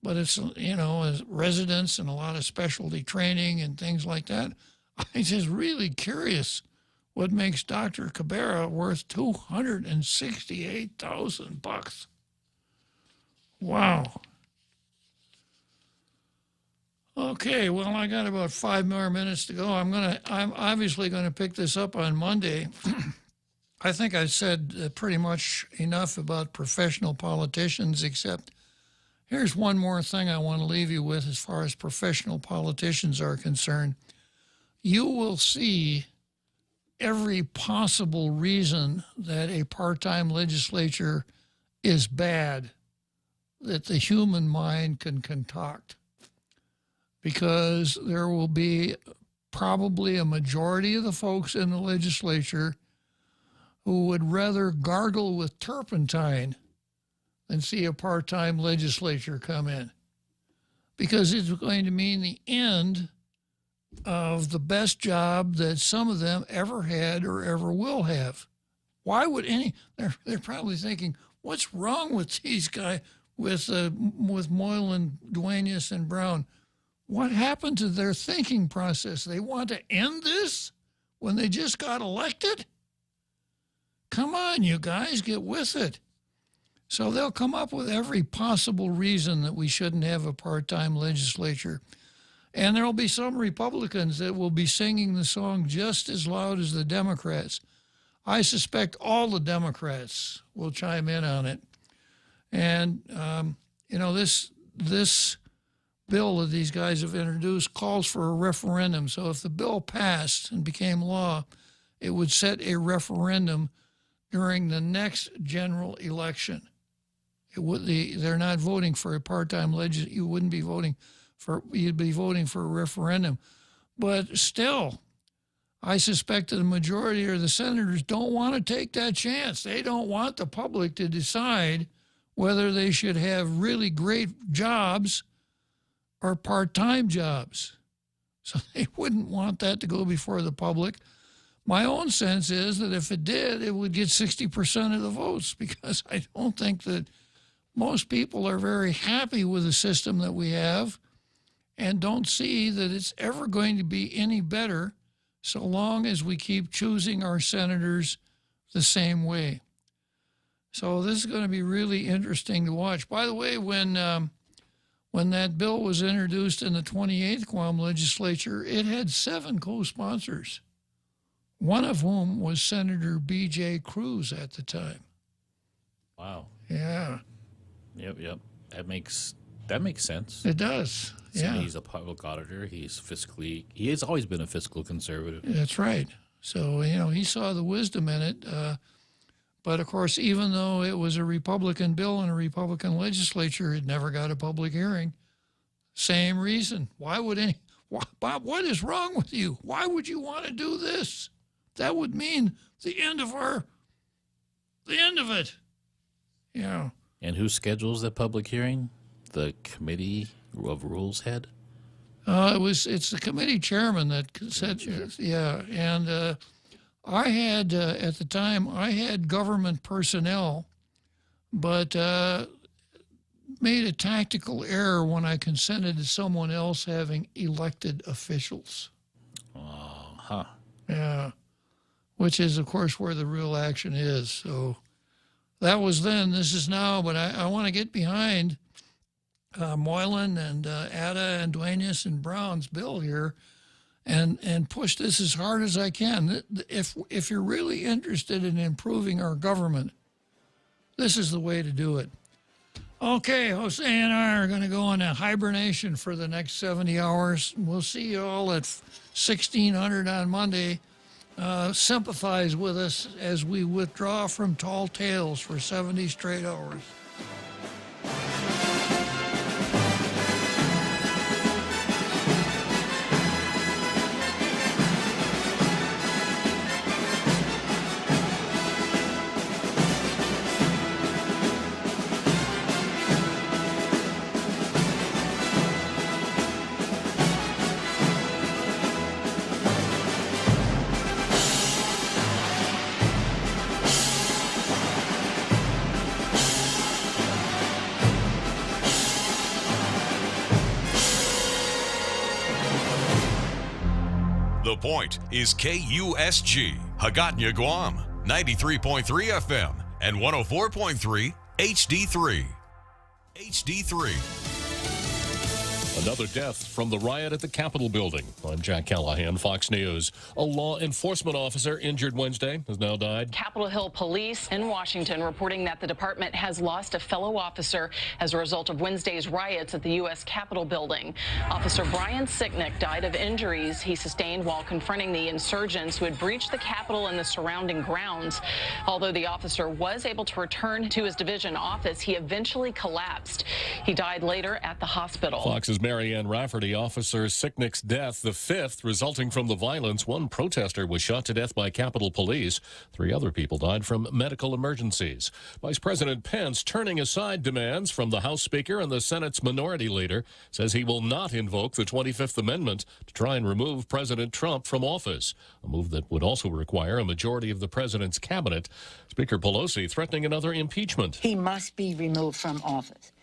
but it's, you know, residents and a lot of specialty training and things like that. I'm just really curious what makes Dr. Cabrera worth $268,000. Wow. Okay, well, I got about 5 more minutes to go. I'm obviously going to pick this up on Monday. I think I said pretty much enough about professional politicians, except here's one more thing I want to leave you with as far as professional politicians are concerned. You will see every possible reason that a part-time legislature is bad that the human mind can concoct, because there will be probably a majority of the folks in the legislature who would rather gargle with turpentine than see a part-time legislature come in, because it's going to mean the end of the best job that some of them ever had or ever will have. Why would they're probably thinking, what's wrong with these guys, with Moylan, Duenas, and Brown? What happened to their thinking process? They want to end this when they just got elected? Come on, you guys, get with it. So they'll come up with every possible reason that we shouldn't have a part-time legislature. And there'll be some Republicans that will be singing the song just as loud as the Democrats. I suspect all the Democrats will chime in on it. And, you know, this bill that these guys have introduced calls for a referendum. So if the bill passed and became law, it would set a referendum during the next general election. They're not voting for a part-time legislature. You'd be voting for a referendum. But still, I suspect that the majority of the senators don't want to take that chance. They don't want the public to decide whether they should have really great jobs or part-time jobs. So they wouldn't want that to go before the public. My own sense is that if it did, it would get 60% of the votes, because I don't think that most people are very happy with the system that we have and don't see that it's ever going to be any better so long as we keep choosing our senators the same way. So this is going to be really interesting to watch. By the way, when that bill was introduced in the 28th Guam legislature, it had 7 co-sponsors, one of whom was Senator B.J. Cruz at the time. Wow. Yeah. Yep. That makes sense. It does. Yeah. He's a public auditor. He has always been a fiscal conservative. That's right. So, he saw the wisdom in it. But, of course, even though it was a Republican bill in a Republican legislature, it never got a public hearing. Same reason. Bob, what is wrong with you? Why would you want to do this? That would mean the end of it. And who schedules the public hearing? The Committee of Rules head? It's the committee chairman that said, yeah. And I had, at the time, government personnel, but made a tactical error when I consented to someone else having elected officials. Yeah, which is, of course, where the real action is. So that was then, this is now, but I want to get behind Moylan and Ada and Duenas and Brown's bill here and push this as hard as I can. If you're really interested in improving our government, this is the way to do it. Okay, Jose and I are going to go into hibernation for the next 70 hours. We'll see you all at 1600 on Monday. Sympathize with us as we withdraw from tall tales for 70 straight hours. The Point is KUSG, Hagåtña, Guam, 93.3 FM and 104.3 HD3. HD3. Another death from the riot at the Capitol building. I'm Jack Callahan, Fox News. A law enforcement officer injured Wednesday has now died. Capitol Hill police in Washington reporting that the department has lost a fellow officer as a result of Wednesday's riots at the U.S. Capitol building. Officer Brian Sicknick died of injuries he sustained while confronting the insurgents who had breached the Capitol and the surrounding grounds. Although the officer was able to return to his division office, he eventually collapsed. He died later at the hospital. Fox's Marianne Rafferty. Officer Sicknick's death, the fifth resulting from the violence. One protester was shot to death by Capitol Police. 3 other people died from medical emergencies. Vice President Pence turning aside demands from the House Speaker and the Senate's Minority Leader, says he will not invoke the 25th Amendment to try and remove President Trump from office, a move that would also require a majority of the president's cabinet. Speaker Pelosi threatening another impeachment. He must be removed from office.